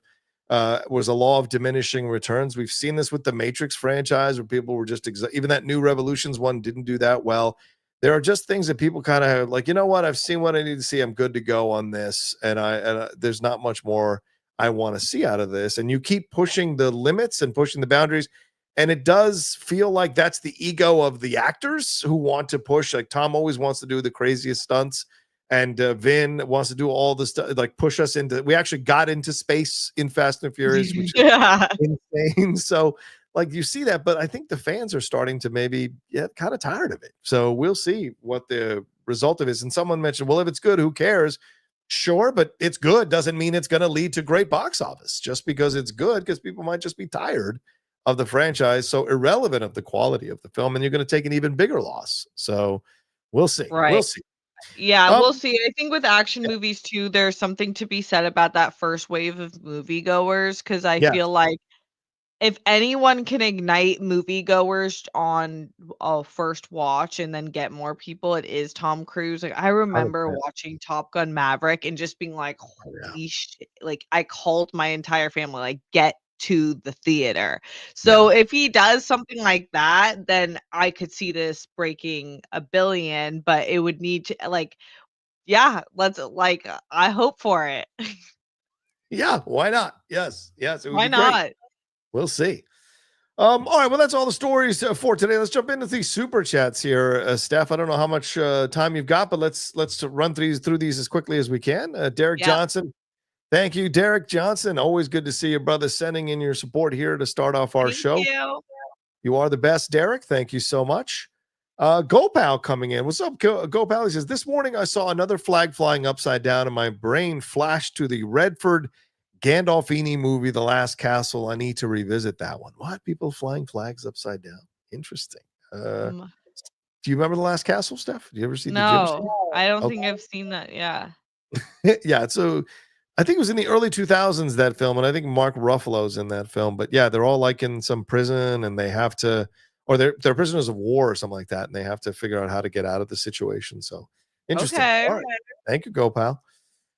was a law of diminishing returns. We've seen this with the Matrix franchise where people were just even that New Revolutions one didn't do that well. There are just things that people kind of like, you know what? I've seen what I need to see. I'm good to go on this. And there's not much more I want to see out of this. And you keep pushing the limits and pushing the boundaries. And it does feel like that's the ego of the actors who want to push. Like Tom always wants to do the craziest stunts. And Vin wants to do all the stuff, like push us into, we actually got into space in Fast and Furious, which is insane. So like you see that, but I think the fans are starting to maybe get kind of tired of it. So we'll see what the result of it is. And someone mentioned, well, if it's good, who cares? Sure, but it's good doesn't mean it's going to lead to great box office just because it's good, because people might just be tired of the franchise. So irrelevant of the quality of the film, and you're going to take an even bigger loss. So we'll see. We'll see. Yeah, we'll see. I think with action movies too, there's something to be said about that first wave of moviegoers, because I feel like if anyone can ignite moviegoers on a first watch and then get more people, it is Tom Cruise. Like I remember watching Top Gun Maverick and just being like, holy shit. Like I called my entire family, like, get to the theater. So if he does something like that, then I could see this breaking $1 billion, but it would need to let's I hope for it. Yeah, why not? Yes, it would why be not? Great. We'll see. All right, well, that's all the stories for today. Let's jump into these super chats here, Steph. I don't know how much time you've got, but let's run through these as quickly as we can. Derek Johnson, thank you, Derek Johnson. Always good to see you, brother. Sending in your support here to start off our show. You are the best, Derek. Thank you so much. Gopal coming in. What's up, Gopal? He says, this morning I saw another flag flying upside down and my brain flashed to the Redford Gandolfini movie, The Last Castle. I need to revisit that one. What? People flying flags upside down? Interesting. Do you remember The Last Castle, Steph? Do you ever see No, I don't think I've seen that. Yeah. Yeah. So I think it was in the early 2000s, that film. And I think Mark Ruffalo's in that film. But yeah, they're all like in some prison and they have to, or they're prisoners of war or something like that. And they have to figure out how to get out of the situation. So interesting. Okay. All right. Thank you, Gopal.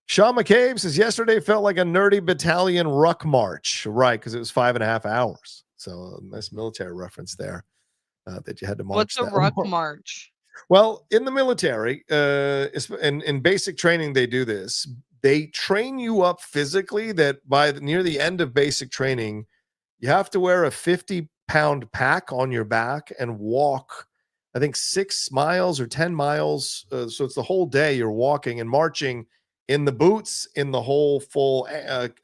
Sean McCabe says, yesterday felt like a nerdy battalion ruck march. Right, because it was 5.5 hours. So a nice military reference there that you had to march. What's a ruck march? Well, in the military, in basic training, they do this. They train you up physically that near the end of basic training, you have to wear a 50-pound pack on your back and walk, I think 6 miles or 10 miles. So it's the whole day you're walking and marching in the boots, in the whole full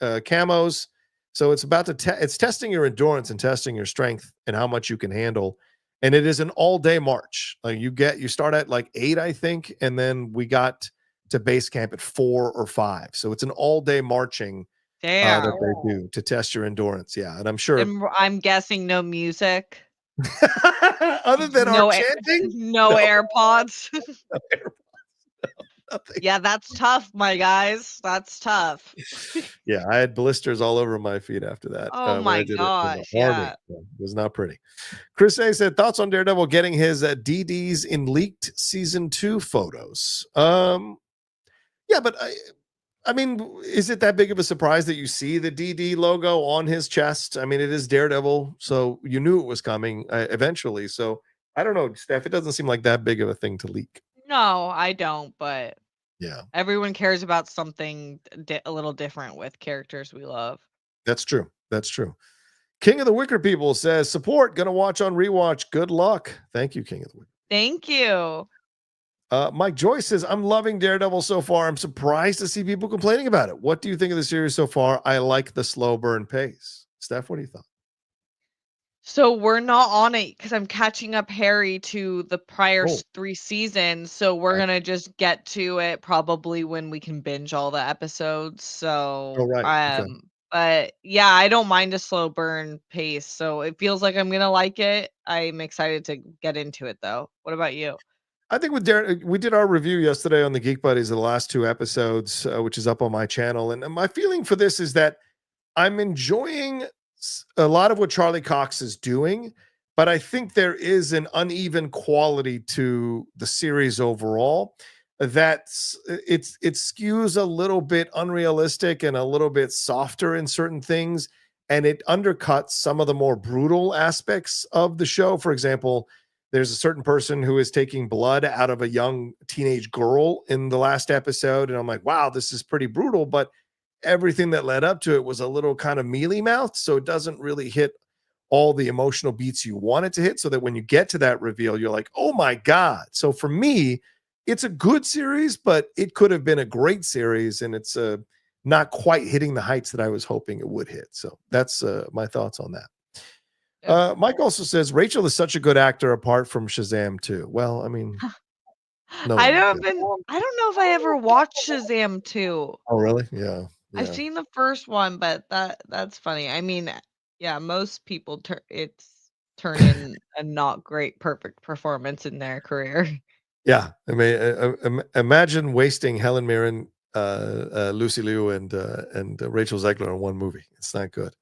camos. So it's about to it's testing your endurance and testing your strength and how much you can handle. And it is an all-day march. Like you start at like 8, I think, and then we got to base camp at 4 or 5. So it's an all-day marching Damn. that they do to test your endurance. Yeah, and I'm sure. And I'm guessing no music. Other than no our chanting, no AirPods. no AirPods. Nothing. Yeah, that's tough, my guys. That's tough. Yeah, I had blisters all over my feet after that. Oh my gosh, yeah. It was not pretty. Chris A said, thoughts on Daredevil getting his DDs in leaked season 2 photos. Yeah, but I mean, is it that big of a surprise that you see the DD logo on his chest? I mean, it is Daredevil, so you knew it was coming eventually. So I don't know, Steph, it doesn't seem like that big of a thing to leak. No, I don't, but yeah, everyone cares about something a little different with characters we love. That's true. That's true. King of the Wicker People says, support, gonna watch on rewatch. Good luck. Thank you, King of the Wicker. Thank you. Mike Joyce says, I'm loving Daredevil so far. I'm surprised to see people complaining about it. What do you think of the series so far? I like the slow burn pace. Steph, what do you think? So we're not on it because I'm catching up Harry to the prior 3 seasons. So we're going to just get to it probably when we can binge all the episodes. So, okay. But yeah, I don't mind a slow burn pace. So it feels like I'm going to like it. I'm excited to get into it though. What about you? I think with Darren, we did our review yesterday on the Geek Buddies of the last 2 episodes, which is up on my channel. And my feeling for this is that I'm enjoying a lot of what Charlie Cox is doing, but I think there is an uneven quality to the series overall that it skews a little bit unrealistic and a little bit softer in certain things, and it undercuts some of the more brutal aspects of the show. For example, there's a certain person who is taking blood out of a young teenage girl in the last episode, and I'm like, wow, this is pretty brutal, but everything that led up to it was a little kind of mealy mouthed, so it doesn't really hit all the emotional beats you want it to hit, so that when you get to that reveal, you're like, oh my God. So for me, it's a good series, but it could have been a great series, and it's not quite hitting the heights that I was hoping it would hit. So that's my thoughts on that. Mike also says Rachel is such a good actor apart from Shazam too. Well, I mean, no, I don't know if I ever watched Shazam 2. Oh, really? Yeah. I've seen the first one, but that's funny. I mean, yeah, most people turn in a not great perfect performance in their career. Yeah, I mean, imagine wasting Helen Mirren, Lucy Liu, and Rachel Zegler in one movie. It's not good.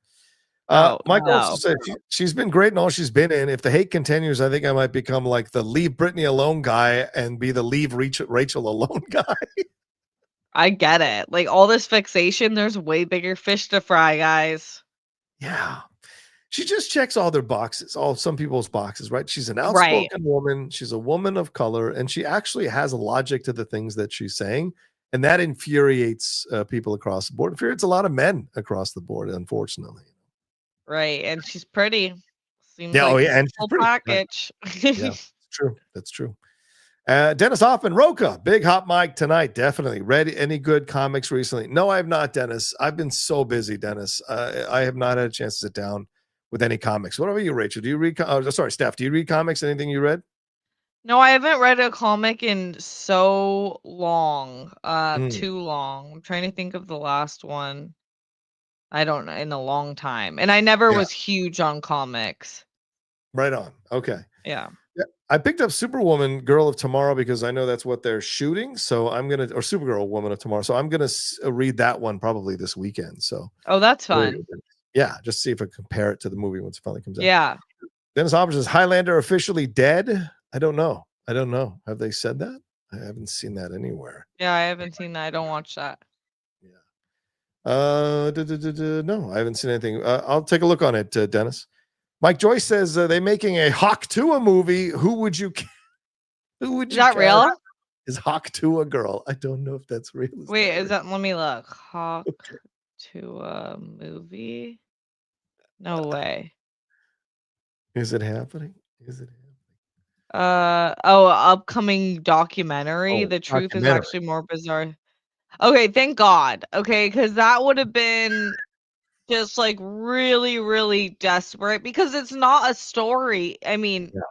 Mike also said she's been great in all she's been in. If the hate continues, I think I might become like the leave Brittany alone guy and be the leave Rachel alone guy. I get it. Like all this fixation, there's way bigger fish to fry, guys. Yeah. She just checks all their boxes, some people's boxes, right? She's an outspoken woman. She's a woman of color, and she actually has a logic to the things that she's saying. And that infuriates people across the board. Infuriates a lot of men across the board, unfortunately. Right. And she's pretty. Seems yeah, like and full package. Right. Yeah, it's true. That's true. Dennis Hoffman, Rocha, big hot mic tonight. Definitely. Read any good comics recently? No, I have not, Dennis. I've been so busy, Dennis. I have not had a chance to sit down with any comics. What about you, Rachel? Do you read? Sorry, Steph. Do you read comics? Anything you read? No, I haven't read a comic in so long. Too long. I'm trying to think of the last one. I don't know, in a long time. And I never was huge on comics. Right on. Okay. Yeah. I picked up Superwoman, Girl of Tomorrow, because I know that's what they're shooting. So I'm going to, or Supergirl, Woman of Tomorrow. So I'm going to read that one probably this weekend. So. Oh, that's fun. Yeah. Just see if I compare it to the movie once it finally comes out. Yeah. Dennis Hobbs says Highlander officially dead. I don't know. Have they said that? I haven't seen that anywhere. Yeah, I haven't seen that. I don't watch that. No, I haven't seen anything. I'll take a look on it, Dennis. Mike Joyce says they making a Hawk 2 movie. Who would you? Who would Is you that cast? real? Is Hawk 2 a girl? I don't know if that's real. Wait, that let me look. Hawk okay. to a movie? No way. Is it happening? Is it happening? Upcoming documentary. Oh, The truth is documentary. actually more bizarre. Okay, thank God. Okay, because that would have been just like really, really desperate because it's not a story. I mean, Yeah.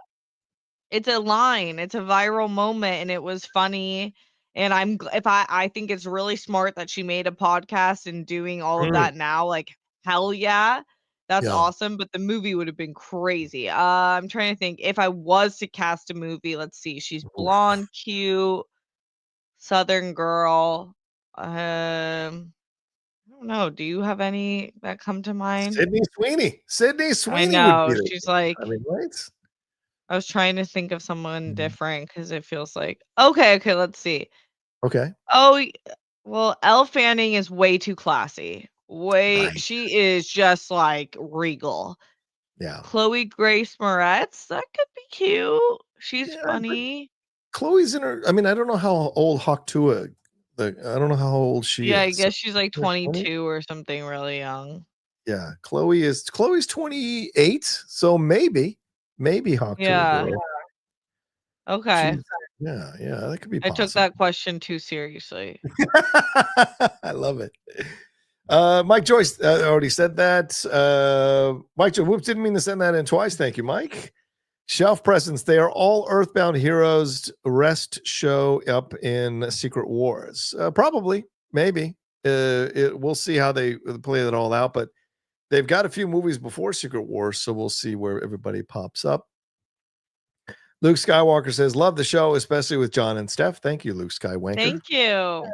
it's a line, it's a viral moment, and it was funny. And I think it's really smart that she made a podcast and doing all of Mm, that now. Like, hell yeah. That's yeah. awesome, but the movie would have been crazy. I'm trying to think if I was to cast a movie, let's see. She's Oof. blonde, cute, Southern girl. I don't know. Do you have any that come to mind? Sydney Sweeney. Sydney I Sweeney would be know. the. She's like, I mean, right? I was trying to think of someone Mhm. different because it feels like, okay, let's see. Okay. Oh, well, Elle Fanning is way too classy. Right. She is just like regal. Yeah. Chloe Grace Moretz, that could be cute. She's Yeah. But funny. Chloe's in her. I mean, I don't know how old Hawk Tua. I don't know how old she Yeah, I is. So, guess she's like in her 20s? 22 or something really young. Yeah. Chloe's 28. So maybe Hawk Tua Yeah. girl. Okay. She's yeah. That could be I took possible. that question too seriously. I love it. Mike Joyce already said that. Mike Joyce, whoops, didn't mean to send that in twice. Thank you, Mike. Shelf presence. They are all Earthbound heroes. Rest show up in Secret Wars. Probably, maybe. We'll see how they play that all out. But they've got a few movies before Secret Wars, so we'll see where everybody pops up. Luke Skywalker says, "Love the show, especially with John and Steph." Thank you, Luke Skywalker. Thank you.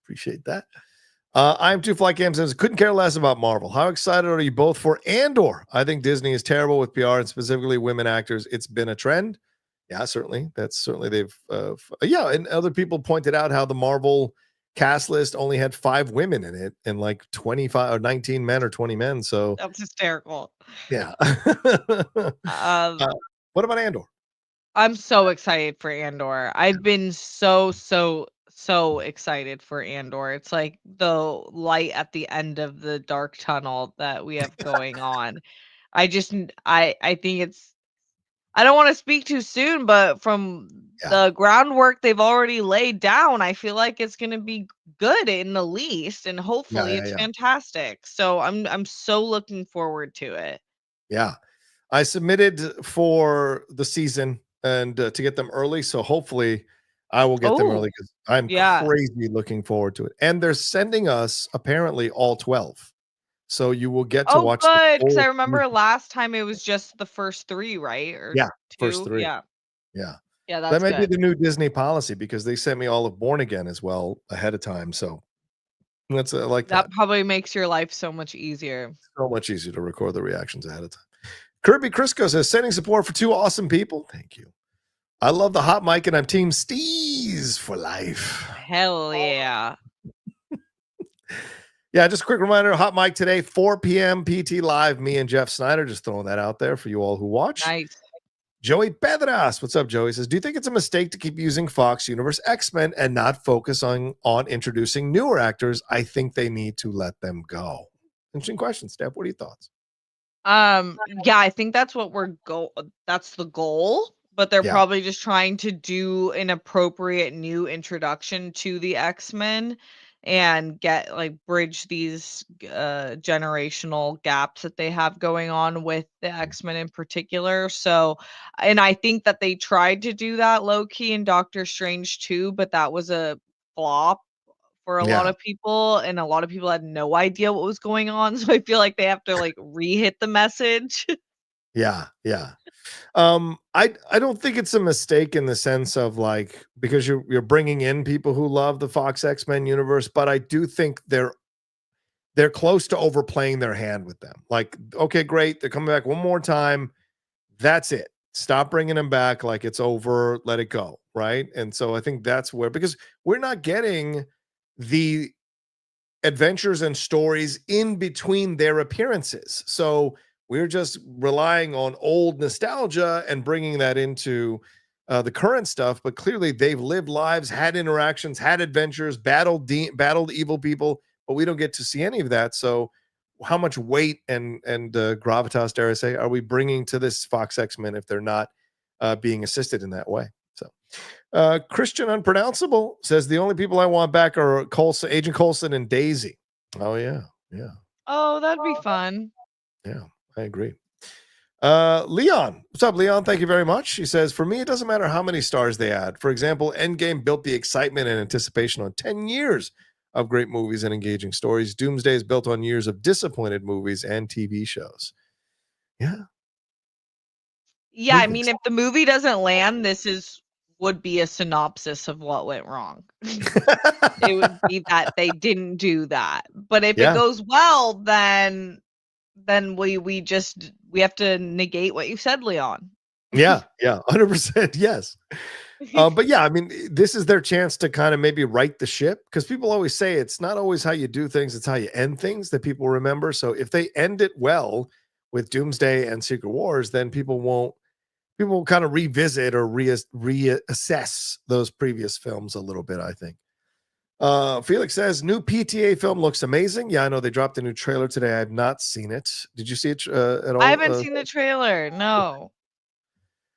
Appreciate that. I'm Two Flight Cam says, couldn't care less about Marvel. How excited are you both for Andor? I think Disney is terrible with PR and specifically women actors. It's been a trend. Yeah, certainly. That's certainly they've, and other people pointed out how the Marvel cast list only had 5 women in it and like 25 or 19 men or 20 men. So, That's hysterical. yeah. Um, What about Andor? I'm so excited for Andor. I've been so excited for Andor. It's like the light at the end of the dark tunnel that we have going on. I think it's I don't want to speak too soon, but from the groundwork they've already laid down, I feel like it's going to be good in the least, and hopefully it's Yeah. fantastic. So I'm so looking forward to it. Yeah. I submitted for the season and to get them early. So hopefully I will get them Oh, early because I'm yeah. crazy looking forward to it. And they're sending us apparently all 12. So you will get to Oh, watch the good, because I full remember season. last time it was just the first 3, right? Or Yeah, first 2? 3. Yeah. Yeah. Yeah, That that's might be good. the new Disney policy because they sent me all of Born Again as well ahead of time. So that's I like that. That probably makes your life so much easier. So much easier to record the reactions ahead of time. Kirby Crisco says, sending support for 2 awesome people. Thank you. I love the hot mic and I'm team Steez for life. Hell yeah. Yeah, just a quick reminder, hot mic today, 4 p.m. PT Live, me and Jeff Snyder, just throwing that out there for you all who watch. Nice. Joey Pedras, what's up, Joey? Says, do you think it's a mistake to keep using Fox Universe X-Men and not focus on introducing newer actors? I think they need to let them go. Interesting question, Steph. What are your thoughts? Yeah, I think that's what that's the goal, but they're Yeah. probably just trying to do an appropriate new introduction to the X-Men and get like bridge these generational gaps that they have going on with the X-Men in particular. So, and I think that they tried to do that low key in Doctor Strange too, but that was a flop for a lot Yeah. of people, and a lot of people had no idea what was going on, so I feel like they have to, like, re-hit the message. Yeah. I don't think it's a mistake in the sense of like because you're bringing in people who love the Fox X-Men universe, but I do think they're close to overplaying their hand with them. Like, okay, great, they're coming back one more time. That's it. Stop bringing them back. Like it's over. Let it go. Right. And so I think that's where because we're not getting the adventures and stories in between their appearances. So we're just relying on old nostalgia and bringing that into the current stuff, but clearly they've lived lives, had interactions, had adventures, battled evil people, but we don't get to see any of that. So how much weight and gravitas, dare I say, are we bringing to this Fox X-Men if they're not being assisted in that way? So Kristian Unpronounceable says the only people I want back are Agent Coulson and Daisy. Oh yeah. Oh, that'd be fun. Yeah, I agree. Leon, what's up, Leon? Thank you very much. He says, for me, it doesn't matter how many stars they add. For example, Endgame built the excitement and anticipation on 10 years of great movies and engaging stories. Doomsday is built on years of disappointed movies and TV shows. Yeah. Yeah, I mean, if the movie doesn't land, would be a synopsis of what went wrong. It would be that they didn't do that. But if it goes well, then we have to negate what you said, Leon. Yeah, 100%. Yes. But yeah, I mean, this is their chance to kind of maybe right the ship, because people always say it's not always how you do things, it's how you end things that people remember. So if they end it well with Doomsday and Secret Wars, then people will kind of revisit or reassess those previous films a little bit, I think. Felix says new PTA film looks amazing. Yeah, I know they dropped a new trailer today. I have not seen it. Did you see it at all? I haven't seen the trailer. No,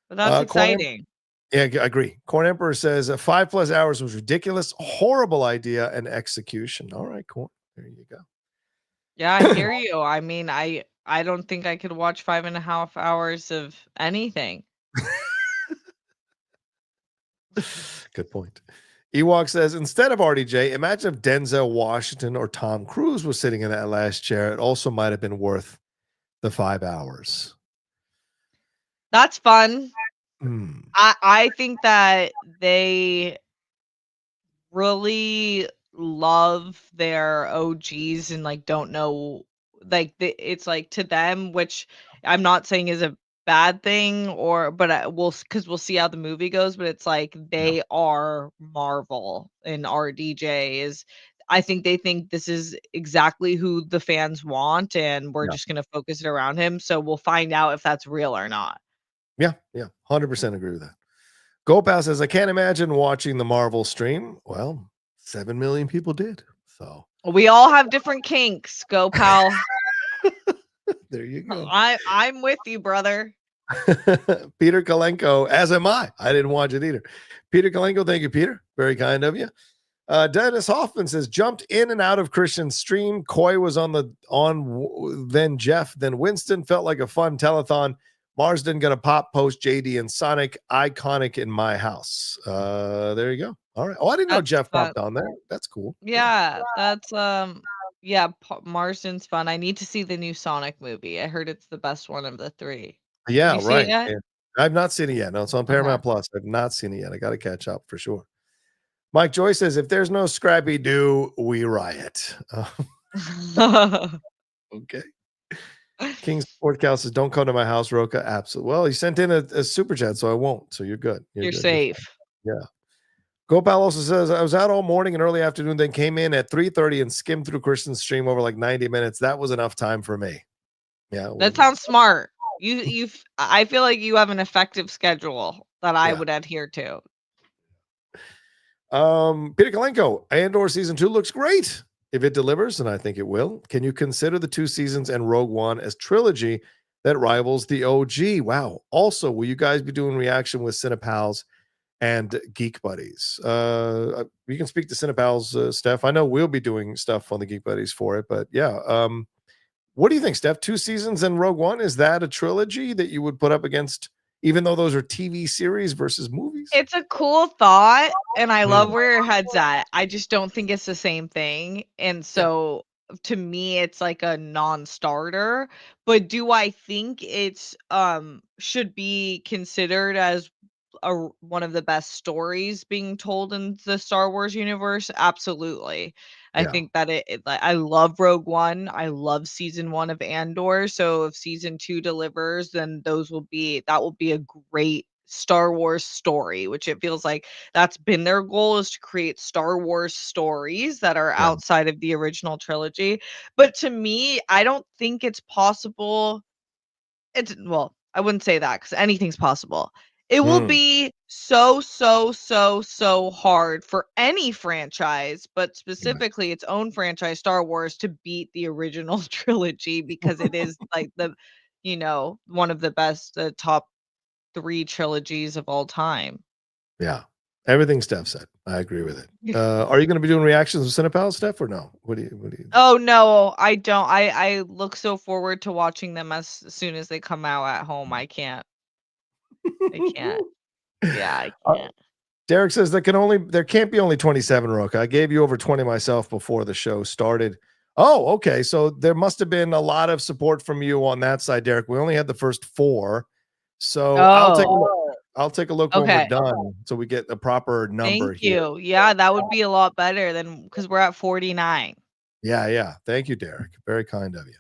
but that's exciting. Yeah, I agree. Corn Emperor says 5+ hours was ridiculous, horrible idea and execution. All right, Corn. There you go. Yeah, I hear you. I mean, I don't think I could watch 5.5 hours of anything. Good point. Ewok says, instead of RDJ, imagine if Denzel Washington or Tom Cruise was sitting in that last chair. It also might have been worth the 5 hours. That's fun. I think that they really love their OGs and like don't know, like it's like to them, which I'm not saying is a bad thing, but we'll see how the movie goes, but it's like they are Marvel, and RDJ is, I think they think this is exactly who the fans want, and we're just going to focus it around him. So we'll find out if that's real or not. Yeah, 100% agree with that. Gopal says, I can't imagine watching the Marvel stream. Well, 7 million people did. So we all have different kinks, Gopal. There you go. I'm with you, brother. Peter Kalenko, as am I. I didn't watch it either. Peter Kalenko, thank you, Peter. Very kind of you. Dennis Hoffman says, jumped in and out of Kristian's stream. Coy was then Jeff, then Winston. Felt like a fun telethon. Marsden gonna pop post JD and Sonic, iconic in my house. There you go. All right. Oh, I didn't know Jeff popped on there. That's cool. Yeah, that's Marsden's fun. I need to see the new Sonic movie. I heard it's the best one of the three. Yeah, right. Yeah. I've not seen it yet. No, it's on Paramount Plus. I've not seen it yet. I got to catch up for sure. Mike Joyce says, if there's no Scrappy Doo, we riot. Okay. King's Sport Cow says, don't come to my house, Rocha. Absolutely. Well, he sent in a super chat, so I won't. So you're good. You're good. Safe. Yeah. Gopal also says, I was out all morning and early afternoon, then came in at 3:30 and skimmed through Kristian's stream over like 90 minutes. That was enough time for me. Yeah. That sounds smart. I feel like you have an effective schedule that I would adhere to. Peter Kalenko, Andor season 2 looks great. If it delivers, and I think it will, can you consider the 2 seasons and Rogue One as trilogy that rivals the OG? Wow. Also, will you guys be doing reaction with Cinepals and Geek Buddies? You can speak to Cinepals, Steph. I know we'll be doing stuff on the Geek Buddies for it, but yeah. What do you think, Steph? 2 seasons and Rogue One, is that a trilogy that you would put up against, even though those are TV series versus movies? It's a cool thought, and I love where your head's at. I just don't think it's the same thing. And so to me, it's like a non-starter. But do I think it's should be considered as one of the best stories being told in the Star Wars universe? Absolutely. I think that I love Rogue One. I love season 1 of Andor. So if season 2 delivers, then that will be a great Star Wars story, which it feels like that's been their goal, is to create Star Wars stories that are outside of the original trilogy. But to me, I don't think it's possible. I wouldn't say that, because anything's possible. It will Mm. be so hard for any franchise, but specifically its own franchise, Star Wars, to beat the original trilogy because it is like one of the best, top 3 trilogies of all time. Yeah. Everything Steph said. I agree with it. Are you going to be doing reactions with Cinepal, Steph, or no? What do you? Oh no, I don't. I look so forward to watching them as soon as they come out at home. I can't. I can't. Yeah, I can't. Derek says there can't be only 27, Rocha. I gave you over 20 myself before the show started. Oh, okay. So there must have been a lot of support from you on that side, Derek. We only had the first 4. So I'll take a look. I'll take a look when we're Okay. done so we get a proper number Thank here. you. Yeah, that would be a lot better than because we're at 49. Yeah. Thank you, Derek. Very kind of you.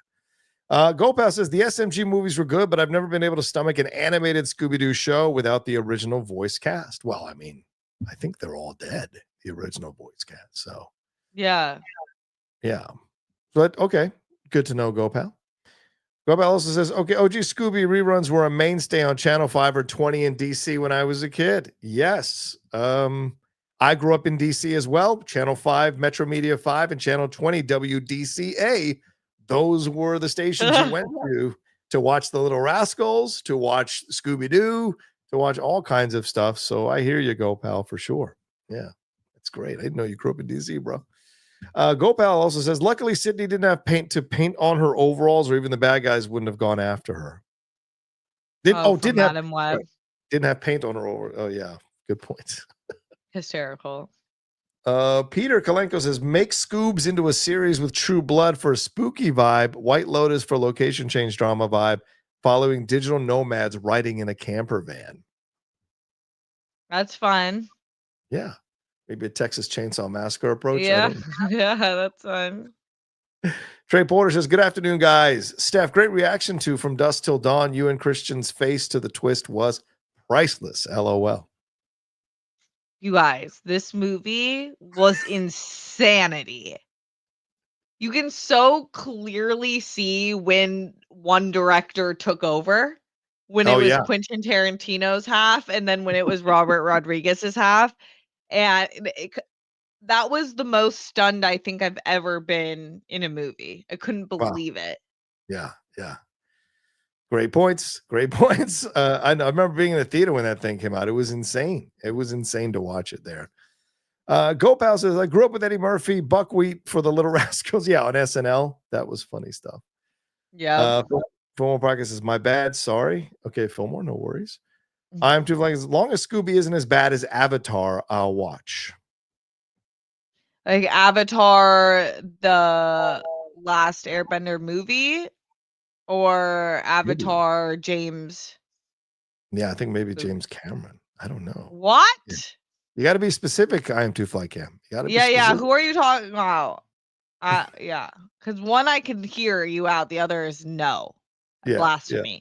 Gopal says the SMG movies were good, but I've never been able to stomach an animated Scooby-Doo show without the original voice cast. Well, I mean, I think they're all dead, the original voice cast. So Yeah. yeah. But okay. Good to know, Gopal. Gopal also says, okay, OG Scooby reruns were a mainstay on Channel 5 or 20 in DC when I was a kid. Yes. I grew up in DC as well. Channel 5, Metro Media 5, and Channel 20 WDCA. Those were the stations you went to watch the Little Rascals, to watch Scooby-Doo, to watch all kinds of stuff. So I hear you, Gopal, for sure. Yeah, that's great. I didn't know you grew up in DC, bro. Gopal also says, luckily Sydney didn't have paint to paint on her overalls, or even the bad guys wouldn't have gone after her. Didn't have paint on her over. Oh yeah, good point. Hysterical. Peter Kalenko says, make Scoobs into a series with True Blood for a spooky vibe, White Lotus for location change drama vibe, following digital nomads riding in a camper van. That's fun. Yeah. Maybe a Texas Chainsaw Massacre approach. Yeah. Yeah, that's fun. Trey Porter says, good afternoon, guys. Steph, great reaction to From Dusk Till Dawn. You and Kristian's face to the twist was priceless. LOL. You guys, this movie was insanity. You can so clearly see when one director took over, when it was Quentin Tarantino's half, and then when it was Robert Rodriguez's half. And that was the most stunned I think I've ever been in a movie. I couldn't believe it. Yeah. Great points. I remember being in the theater when that thing came out. It was insane. It was insane to watch it there. Gopal says, I grew up with Eddie Murphy, Buckwheat for the Little Rascals. Yeah, on SNL. That was funny stuff. Yeah. Fillmore Podcast says, my bad. Sorry. Okay, Fillmore, no worries. I'm too like, as long as Scooby isn't as bad as Avatar, I'll watch. Like Avatar, the last Airbender movie, or Avatar James? Yeah, I think maybe James Cameron. I don't know. What? Yeah. You got to be specific. I am too fly cam. You got to be specific. Who are you talking about? Yeah, because one I can hear you out, the other is no. Blasphemy. Yeah.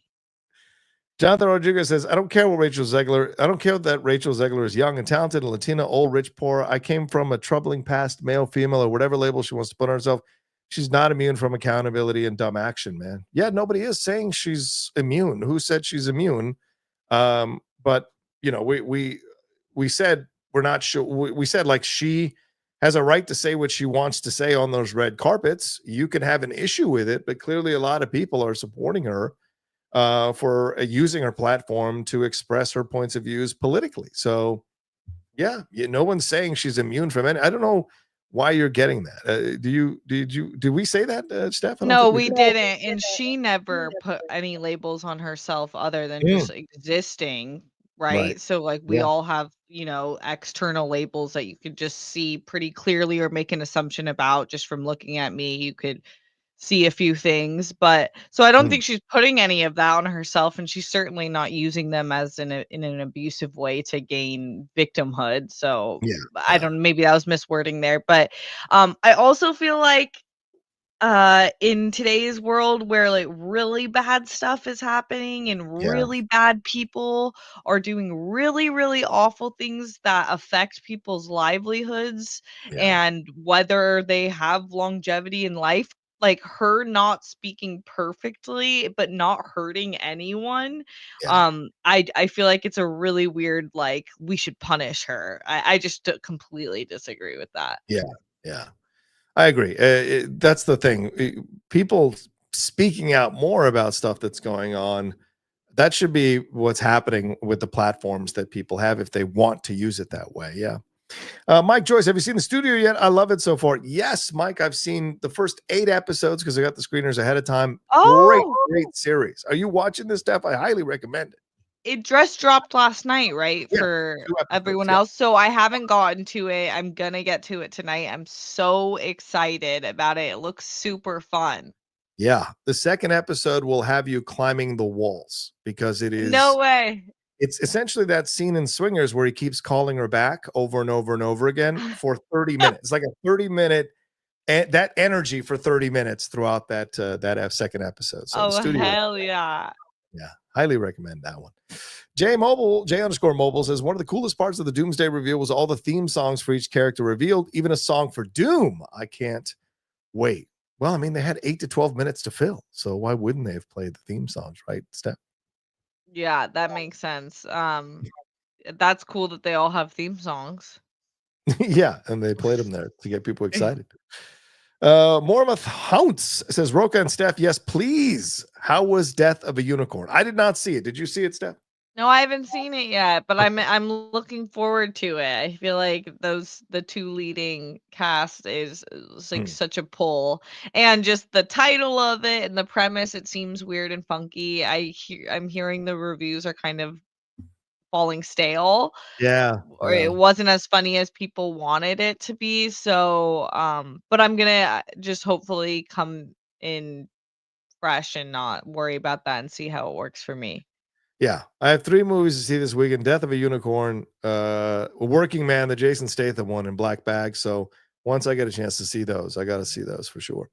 Jonathan Rodriguez says, I don't care that Rachel Zegler is young and talented, and Latina, old, rich, poor. I came from a troubling past, male, female, or whatever label she wants to put on herself. She's not immune from accountability and dumb action, man. Yeah, nobody is saying she's immune. Who said she's immune? But we said we're not sure. We said like she has a right to say what she wants to say on those red carpets. You can have an issue with it, but clearly a lot of people are supporting her for using her platform to express her points of views politically. So no one's saying she's immune from it. I don't know why you're getting that. Did we say that, Steph? No, we didn't. And she never put any labels on herself other than just existing. Right. So like we all have, external labels that you could just see pretty clearly or make an assumption about just from looking at me. You could see a few things, but so I don't think she's putting any of that on herself, and she's certainly not using them as in an abusive way to gain victimhood. So I don't know, maybe that was miswording there, but I also feel like in today's world where like really bad stuff is happening and really bad people are doing really, really awful things that affect people's livelihoods and whether they have longevity in life, like her not speaking perfectly but not hurting anyone. Yeah. I feel like it's a really weird, like, we should punish her. I just completely disagree with that. Yeah. Yeah. I agree. That's the thing. People speaking out more about stuff that's going on, that should be what's happening with the platforms that people have if they want to use it that way. Yeah. Mike Joyce, have you seen the studio yet? I love it so far. Yes, Mike, I've seen the first 8 episodes because I got the screeners ahead of time. Great, Oh, great series. Are you watching this stuff? I highly recommend it. it just dropped last night, right? Yeah, For 2 episodes. everyone Yeah. else. So I haven't gotten to it. I'm gonna get to it tonight. I'm so excited about it. It looks super fun. Yeah. The second episode will have you climbing the walls because No way. it's essentially that scene in Swingers where he keeps calling her back over and over and over again for 30 minutes. It's like a 30-minute that energy for 30 minutes throughout that second episode. So the Oh, studio, hell yeah. yeah, highly recommend that one. J_Mobile says one of the coolest parts of the Doomsday reveal was all the theme songs for each character revealed, even a song for Doom. I can't wait. Well, I mean, they had 8 to 12 minutes to fill, so why wouldn't they have played the theme songs, right, Steph? Yeah, that makes sense. That's cool that they all have theme songs. Yeah, and they played them there to get people excited. Mormouth Hounce says, Rocha and Steph, yes, please. How was Death of a Unicorn? I did not see it. Did you see it, Steph? No, I haven't seen it yet, but I'm looking forward to it. I feel like the two leading cast is like such a pull, and just the title of it and the premise, it seems weird and funky. I'm hearing the reviews are kind of falling stale, Yeah. or it wasn't as funny as people wanted it to be. So, but I'm gonna just hopefully come in fresh and not worry about that and see how it works for me. Yeah. I have 3 movies to see this weekend: Death of a Unicorn, Working Man, the Jason Statham one, and Black Bag. So once I get a chance to see those, I got to see those for sure.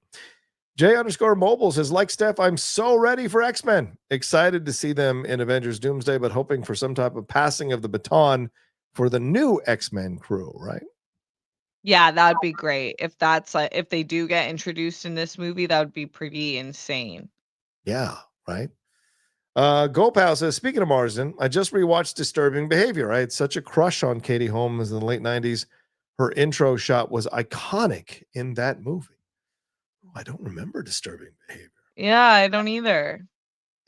J_Mobile says, like Steph, I'm so ready for X-Men. Excited to see them in Avengers Doomsday, but hoping for some type of passing of the baton for the new X-Men crew, right? Yeah, that would be great. If that's like, if they do get introduced in this movie, that would be pretty insane. Yeah, right. Gopal says, speaking of Marsden, I just rewatched Disturbing Behavior. I had such a crush on Katie Holmes in the late 90s. Her intro shot was iconic in that movie. I don't remember Disturbing Behavior. Yeah, I don't either.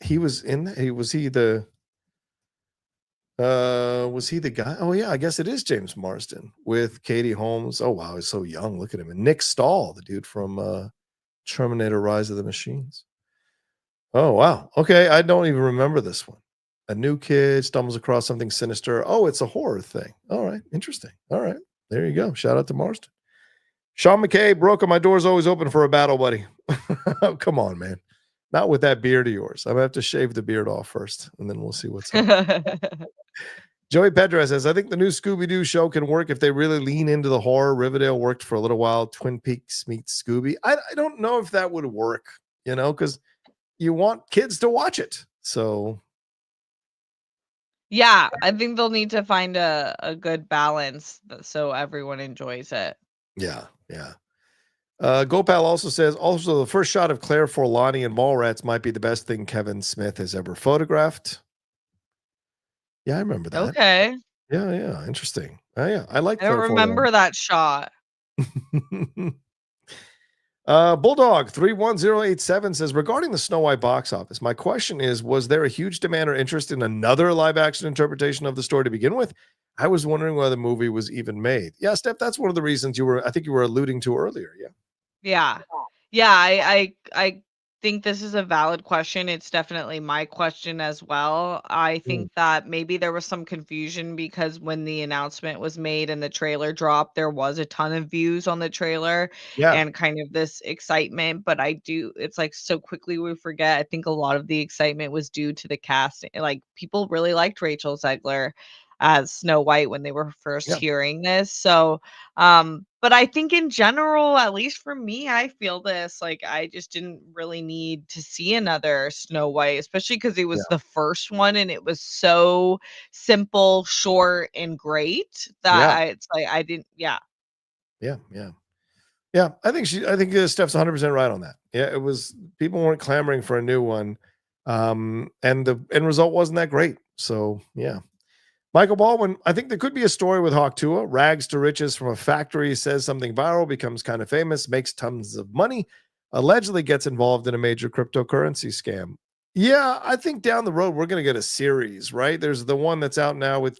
He was in was he the guy? Oh yeah, I guess it is James Marsden with Katie Holmes. Oh wow, he's so young. Look at him. And Nick Stahl, the dude from Terminator Rise of the Machines. Oh wow. Okay, I don't even remember this one. A new kid stumbles across something sinister. Oh, it's a horror thing. All right, interesting. All right, there you go. Shout out to Marsden. Sean McKay, Broca, my door's always open for a battle, buddy. Oh, come on, man. Not with that beard of yours. I'm gonna have to shave the beard off first, and then we'll see what's up. Joey Pedro says, I think the new Scooby-Doo show can work if they really lean into the horror. Riverdale worked for a little while. Twin Peaks meets Scooby. I don't know if that would work, because you want kids to watch it. So Yeah, I think they'll need to find a good balance so everyone enjoys it. yeah. Gopal also says, also the first shot of Claire Forlani and Mallrats might be the best thing Kevin Smith has ever photographed. Yeah, I remember that. Okay. Yeah, interesting. Yeah, I like I don't Claire remember that shot. Bulldog 31087 says, regarding the Snow White box office, my question is, was there a huge demand or interest in another live action interpretation of the story to begin with? I was wondering why the movie was even made. Yeah, Steph, that's one of the reasons I think you were alluding to earlier. Yeah. Yeah, I think this is a valid question. It's definitely my question as well. I think that maybe there was some confusion because when the announcement was made and the trailer dropped, there was a ton of views on the trailer Yeah. and kind of this excitement, but it's like so quickly we forget. I think a lot of the excitement was due to the cast. Like people really liked Rachel Zegler as Snow White when they were first hearing this. So, but I think in general, at least for me, I feel this like I just didn't really need to see another Snow White, especially because it was the first one and it was so simple, short, and great that it's like I didn't. Yeah. Yeah, I think Steph's 100% right on that. Yeah, it was people weren't clamoring for a new one, and the end result wasn't that great. So yeah, Michael Baldwin. I think there could be a story with Hawk Tuah. Rags to riches from a factory, says something viral, becomes kind of famous, makes tons of money, allegedly gets involved in a major cryptocurrency scam. Yeah, I think down the road we're going to get a series, right? There's the one that's out now with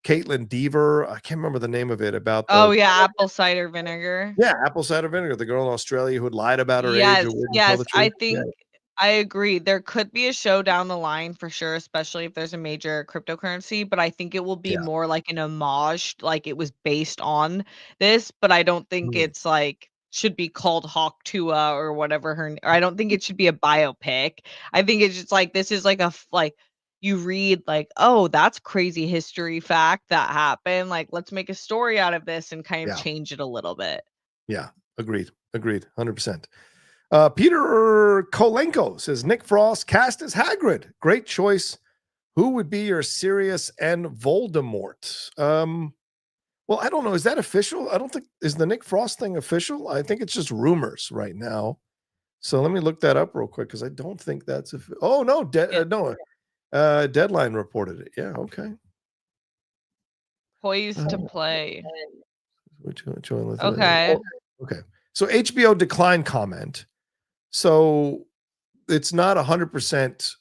Caitlin Deaver. I can't remember the name of it about Oh the yeah, apple cider vinegar. yeah, apple cider vinegar, the girl in Australia who had lied about her age or wouldn't tell Yes, the truth. I Yeah, think I agree. There could be a show down the line for sure, especially if there's a major cryptocurrency, but I think it will be yeah. more like an homage, like it was based on this, but I don't think Mm, it's like should be called Hawk Tuah or whatever or I don't think it should be a biopic. I think it's just like this is like like you read like, "Oh, that's crazy history fact that happened. Like let's make a story out of this and kind of yeah, change it a little bit." yeah. Agreed. 100%. Peter Kolenko says Nick Frost cast as Hagrid. Great choice. Who would be your Sirius and Voldemort? Well, I don't know. Is that official? I don't think is the Nick Frost thing official. I think it's just rumors right now. So let me look that up real quick because I don't think that's oh no, Yeah. no. Deadline reported it. Yeah, okay. Poised to play. Which one? Okay. Okay. So HBO declined comment. So it's not 100%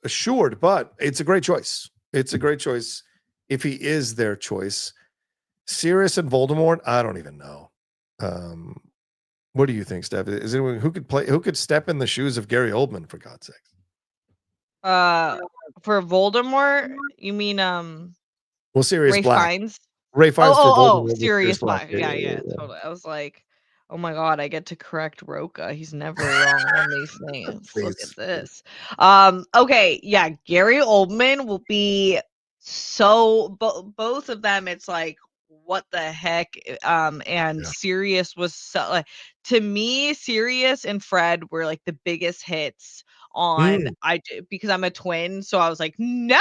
assured, but it's a great choice. It's a great choice if he is their choice. Sirius and Voldemort, I don't even know. What do you think, Steph? Is anyone who could step in the shoes of Gary Oldman, for God's sake? For Voldemort, you mean Well, Sirius Ray Black. Fiennes? Ray Fiennes for Voldemort. Sirius Black. Yeah, totally. I was like, oh my god, I get to correct Rocha. He's never wrong on these things. Look at this. Okay, yeah, Gary Oldman will be so both of them. It's like what the heck? And Yeah. Sirius was so like to me, Sirius and Fred were like the biggest hits on because I'm a twin, so I was like, no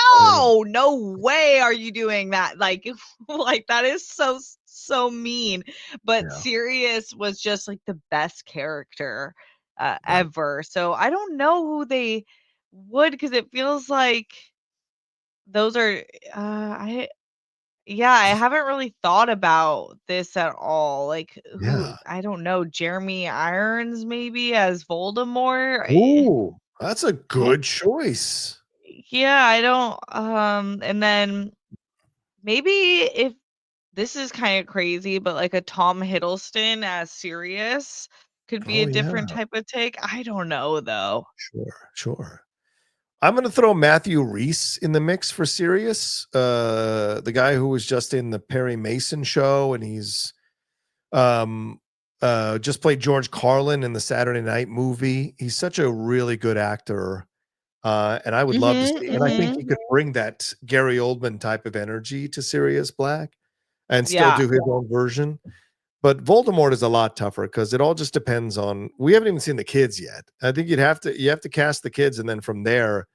way are you doing that, like like that is so mean, but Sirius was just like the best character ever, so I don't know who they would because it feels like those are I haven't really thought about this at all. Like who I don't know, Jeremy Irons maybe as Voldemort. Ooh, that's a good choice. Yeah, I don't and then maybe if this is kind of crazy, but like a Tom Hiddleston as Sirius could be a different type of take. I don't know though. Sure. I'm going to throw Matthew Reese in the mix for Sirius, the guy who was just in the Perry Mason show, and he's just played George Carlin in the Saturday Night movie. He's such a really good actor, and I would love to see. And I think he could bring that Gary Oldman type of energy to Sirius Black, and still do his own version. But Voldemort is a lot tougher because it all just depends on. We haven't even seen the kids yet. I think you have to cast the kids, and then from there,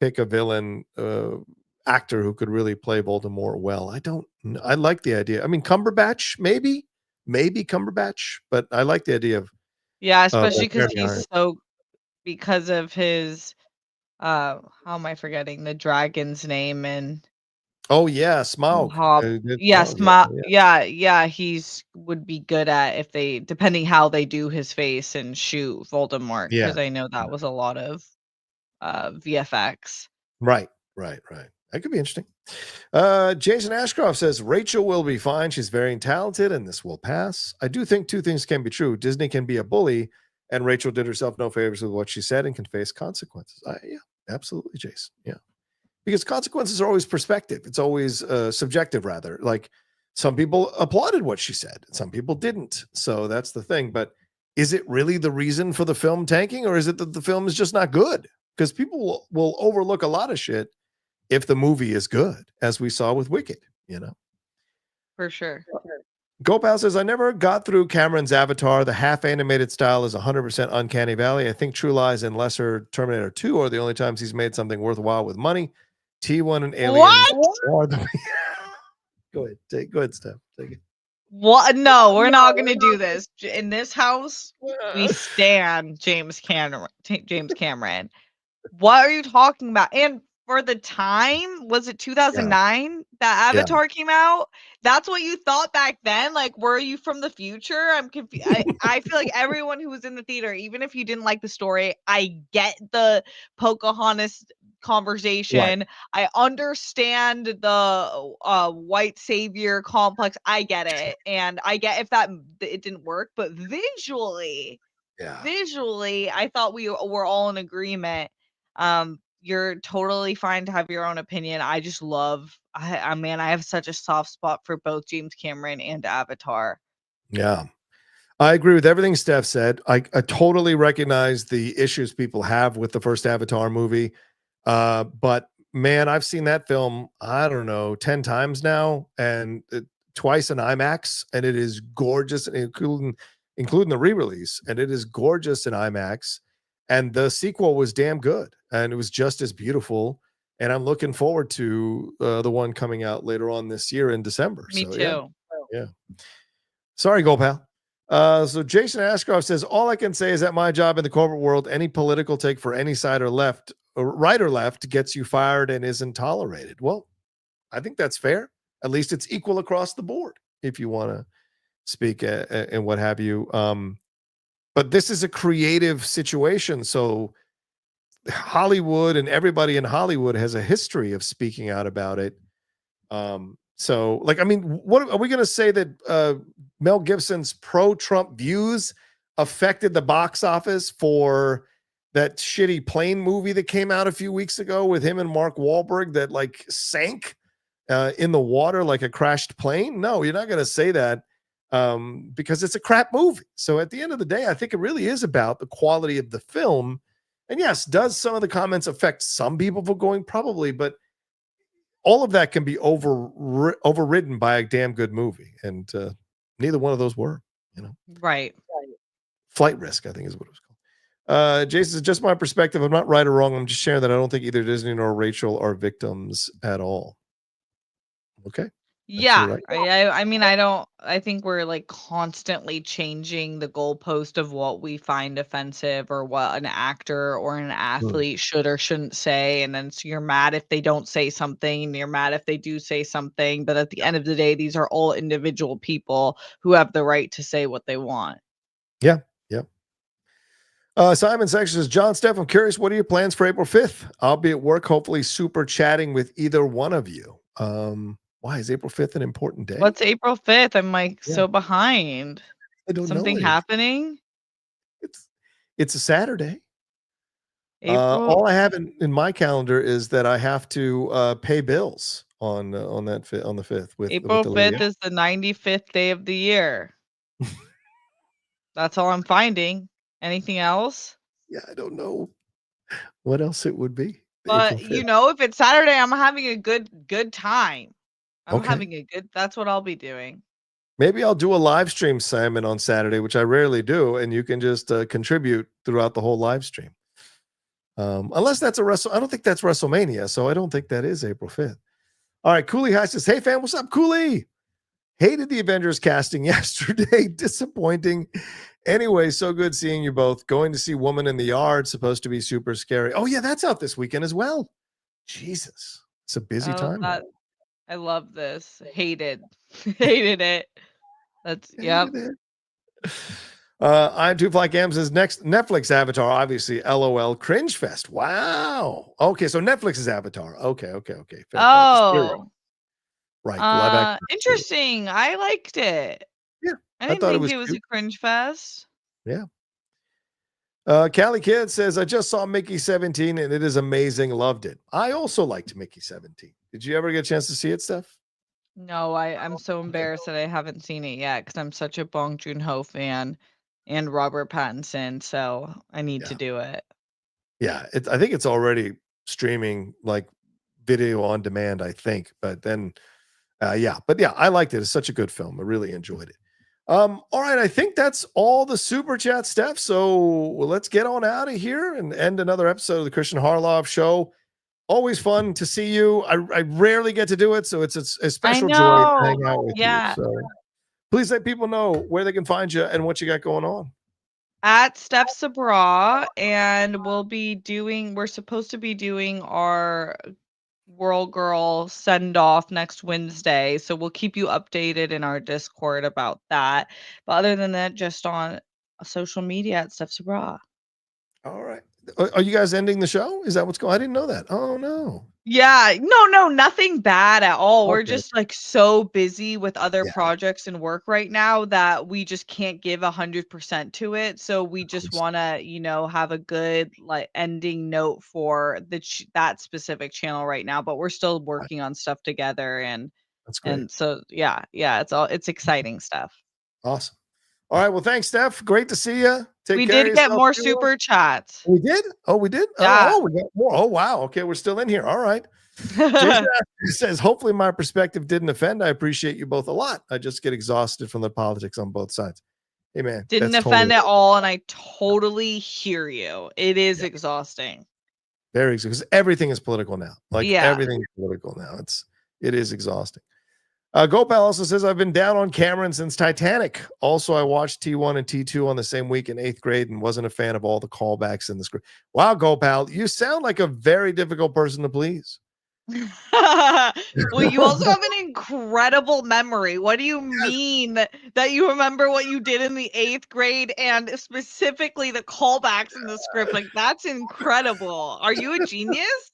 pick a villain actor who could really play Voldemort well. I don't know. I like the idea. I mean, Cumberbatch, maybe Cumberbatch, but I like the idea of especially because of his how am I forgetting the dragon's name and Smaug. He's would be good at if they depending how they do his face and shoot Voldemort because I know that was a lot of VFX. Right. That could be interesting. Jason Ashcroft says Rachel will be fine. She's very talented and this will pass. I do think two things can be true. Disney can be a bully and Rachel did herself no favors with what she said and can face consequences. Yeah, absolutely, Jason. Yeah. Because consequences are always perspective. It's always subjective, rather. Like some people applauded what she said. Some people didn't. So that's the thing. But is it really the reason for the film tanking, or is it that the film is just not good? Because people will overlook a lot of shit if the movie is good, as we saw with Wicked, For sure. Gopal says, I never got through Cameron's Avatar. The half-animated style is 100% Uncanny Valley. I think True Lies and lesser Terminator 2 are the only times he's made something worthwhile with money. T1 and Aliens are the... Go ahead, Steph. Take it. What? No, we're not gonna do this. In this house, we stand James Cameron. James Cameron. What are you talking about? And for the time, was it 2009 that Avatar came out? That's what you thought back then? Like, were you from the future? I'm confused. I feel like everyone who was in the theater, even if you didn't like the story, I get the Pocahontas conversation. Right. I understand the white savior complex. I get it. And I get if it didn't work, but visually, I thought we were all in agreement. You're totally fine to have your own opinion. I just love man, I have such a soft spot for both James Cameron and Avatar. Yeah. I agree with everything Steph said. I totally recognize the issues people have with the first Avatar movie. But man, I've seen that film, I don't know, 10 times now, and twice in IMAX, and it is gorgeous, including the re-release, and it is gorgeous in IMAX. And the sequel was damn good, and it was just as beautiful. And I'm looking forward to the one coming out later on this year in December. Me too. Yeah. Sorry, Go Pal. So Jason Ashcroft says, all I can say is that my job in the corporate world, any political take for any side or left, or right or left, gets you fired and isn't tolerated. Well, I think that's fair. At least it's equal across the board, if you want to speak and what have you. But this is a creative situation. So Hollywood and everybody in Hollywood has a history of speaking out about it. So, like, I mean, what are we going to say that Mel Gibson's pro-Trump views affected the box office for that shitty plane movie that came out a few weeks ago with him and Mark Wahlberg that like sank in the water like a crashed plane? No, you're not going to say that because it's a crap movie. So at the end of the day, I think it really is about the quality of the film. And yes, does some of the comments affect some people for going? Probably, but all of that can be overridden by a damn good movie, and neither one of those were, Right. Flight Risk, I think is what it was called. Jason says, just my perspective. I'm not right or wrong. I'm just sharing that I don't think either Disney nor Rachel are victims at all. Okay. Yeah. I mean, I think we're like constantly changing the goalpost of what we find offensive or what an actor or an athlete should or shouldn't say. And then so you're mad if they don't say something, and you're mad if they do say something. But at the end of the day, these are all individual people who have the right to say what they want. Yeah. Yeah. Simon Section says, John, Steph, I'm curious, what are your plans for April 5th? I'll be at work, hopefully super chatting with either one of you. Why is April 5th an important day? What's April 5th? I'm like so behind. I don't know. Something happening? It's a Saturday. April. All I have in my calendar is that I have to pay bills on the 5th. April 5th is the 95th day of the year. That's all I'm finding. Anything else? Yeah, I don't know what else it would be. But if it's Saturday, I'm having a good time. That's what I'll be doing. Maybe I'll do a live stream, Simon, on Saturday, which I rarely do, and you can just contribute throughout the whole live stream. Unless that's I don't think that's WrestleMania, so I don't think that is April 5th. All right, Cooley High says, hey fam, what's up, Cooley? Hated the Avengers casting yesterday. Disappointing. Anyway, so good seeing you both. Going to see Woman in the Yard, supposed to be super scary. Oh yeah, that's out this weekend as well. Jesus, it's a busy time. I love this. Hated it. That's I'm Two Fly Cam says next Netflix Avatar, obviously. LOL cringe fest. Wow. Okay, so Netflix is Avatar. Okay. Oh, right. Interesting. I liked it. Yeah, I didn't think it was a cringe fest. Yeah. Callie Kid says, I just saw Mickey 17 and it is amazing. Loved it. I also liked Mickey 17. Did you ever get a chance to see it, Steph? No, I'm so embarrassed that I haven't seen it yet because I'm such a Bong Joon-ho fan and Robert Pattinson, so I need to do it. Yeah, I think it's already streaming like video on demand, I think. But then, I liked it. It's such a good film. I really enjoyed it. All right, I think that's all the super chat stuff. So let's get on out of here and end another episode of the Kristian Harloff Show. Always fun to see you. I rarely get to do it, so it's a special joy to hang out with you. So, Please let people know where they can find you and what you got going on. At Steph Sabraw, and we're supposed to be doing our World Girl send off next Wednesday. So we'll keep you updated in our Discord about that. But other than that, just on social media at Steph Sabraw. All right. Are you guys ending the show? Is that what's going on? I didn't know that. Oh, no. Yeah, no, nothing bad at all. We're Okay. just like so busy with other Yeah. projects and work right now that we just can't give 100% to it. So we just course. want to, have a good like ending note for that specific channel right now. But we're still working on stuff together, That's great. and so yeah, it's exciting stuff. Awesome. All right. Well, thanks, Steph. Great to see you. Take We care did of get yourself, more everyone. super chats. We did? Oh, we did? Yeah. Oh, we got more. Oh, wow. Okay, we're still in here. All right. Jason says, hopefully my perspective didn't offend. I appreciate you both a lot. I just get exhausted from the politics on both sides. Hey, man. Didn't that's offend totally at all, and I totally hear you. It is exhausting. very exhausting because everything is political now. Like Yeah. everything is political now. It is exhausting. Gopal also says, I've been down on Cameron since Titanic. Also, I watched T1 and T2 on the same week in 8th grade and wasn't a fan of all the callbacks in the script. Wow, Gopal, you sound like a very difficult person to please. Well, you also have an incredible memory. What do you mean that you remember what you did in the 8th grade and specifically the callbacks in the script? Like, that's incredible. Are you a genius?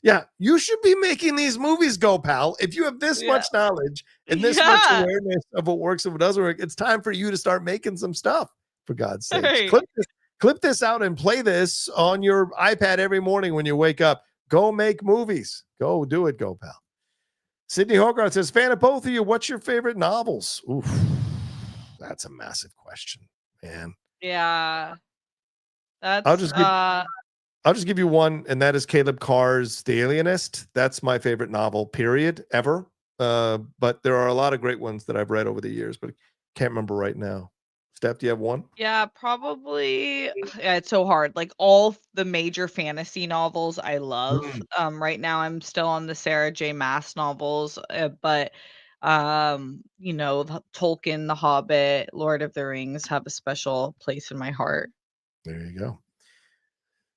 Yeah, you should be making these movies, Gopal. If you have this much knowledge and this much awareness of what works and what doesn't work, it's time for you to start making some stuff, for God's sake. Right. Clip this out and play this on your iPad every morning when you wake up. Go make movies. Go do it, Gopal. Sydney Hogarth says, fan of both of you, what's your favorite novels? Oof, that's a massive question, man. Yeah. That's I'll just give you one, and that is Caleb Carr's The Alienist. That's my favorite novel, period, ever. But there are a lot of great ones that I've read over the years, but can't remember right now. Steph, do you have one? Yeah, probably. Yeah, it's so hard. Like all the major fantasy novels I love. Right now I'm still on the Sarah J. Maas novels, but Tolkien, The Hobbit, Lord of the Rings have a special place in my heart. There you go.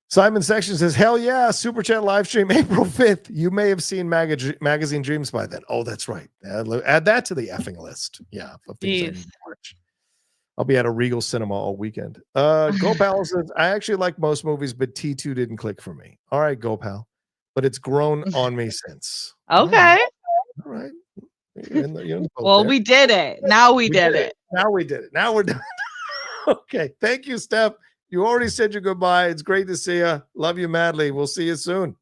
Simon Section says, hell yeah, Super Chat live stream April 5th. You may have seen Magazine Dreams by then. Oh, that's right. Add that to the effing list. Yeah. Of things I need to watch. I'll be at a Regal Cinema all weekend. Gopal says, I actually like most movies, but T2 didn't click for me. All right, Gopal. But it's grown on me since. Okay. All right. You're in the Well, there. we did it. Now we did it. Now we did it. Now we're done. Okay. Thank you, Steph. You already said your goodbye. It's great to see you. Love you madly. We'll see you soon.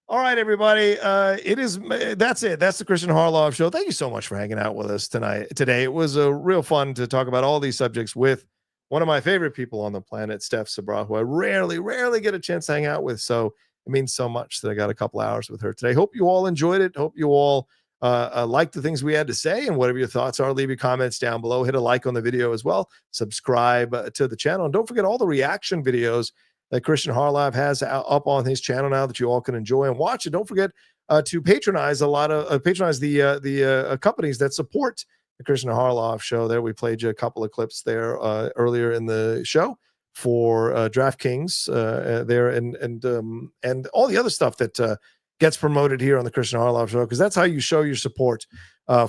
All right, everybody. That's it. That's the Kristian Harloff Show. Thank you so much for hanging out with us today. It was a real fun to talk about all these subjects with one of my favorite people on the planet, Steph Sabraw, who I rarely get a chance to hang out with. So it means so much that I got a couple hours with her today. Hope you all enjoyed it. Hope you all like the things we had to say, and whatever your thoughts are, leave your comments down below. Hit a like on the video as well. Subscribe to the channel, and don't forget all the reaction videos that Kristian Harloff has up on his channel now that you all can enjoy and watch. And don't forget to patronize the companies that support the Kristian Harloff Show. There, we played you a couple of clips there earlier in the show for DraftKings there, and all the other stuff that gets promoted here on the Kristian Harloff Show, because that's how you show your support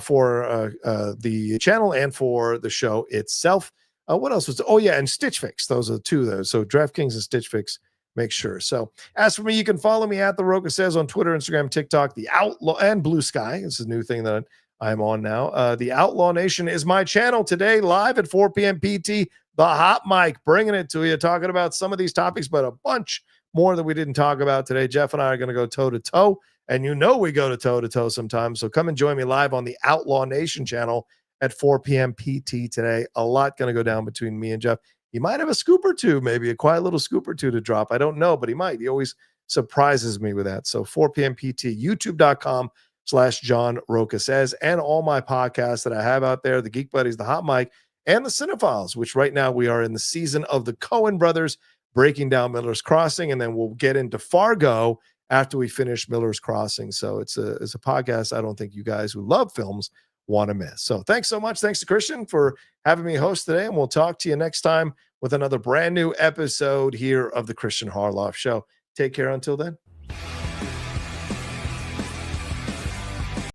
for the channel and for the show itself. What else was? Oh yeah, and Stitch Fix. Those are the two there. So DraftKings and Stitch Fix. Make sure. So as for me, you can follow me at The Rocha Says on Twitter, Instagram, TikTok, The Outlaw, and Blue Sky. This is a new thing that I'm on now. The Outlaw Nation is my channel today, live at 4 p.m. PT. The Hot Mic, bringing it to you, talking about some of these topics, but a bunch more that we didn't talk about today. Jeff and I are going to go toe-to-toe, and we go to toe-to-toe sometimes. So come and join me live on the Outlaw Nation channel at 4 p.m. PT today. A lot going to go down between me and Jeff. He might have a scoop or two, maybe a quiet little scoop or two to drop. I don't know, but he might. He always surprises me with that. So 4 p.m. PT, youtube.com/John Rocha Says, and all my podcasts that I have out there, the Geek Buddies, the Hot Mic, and the Cinephiles, which right now we are in the season of the Coen brothers breaking down Miller's Crossing, and then we'll get into Fargo after we finish Miller's Crossing. So it's a podcast I don't think you guys who love films want to miss. So thanks so much. Thanks to Kristian for having me host today. And we'll talk to you next time with another brand new episode here of the Kristian Harloff Show. Take care until then.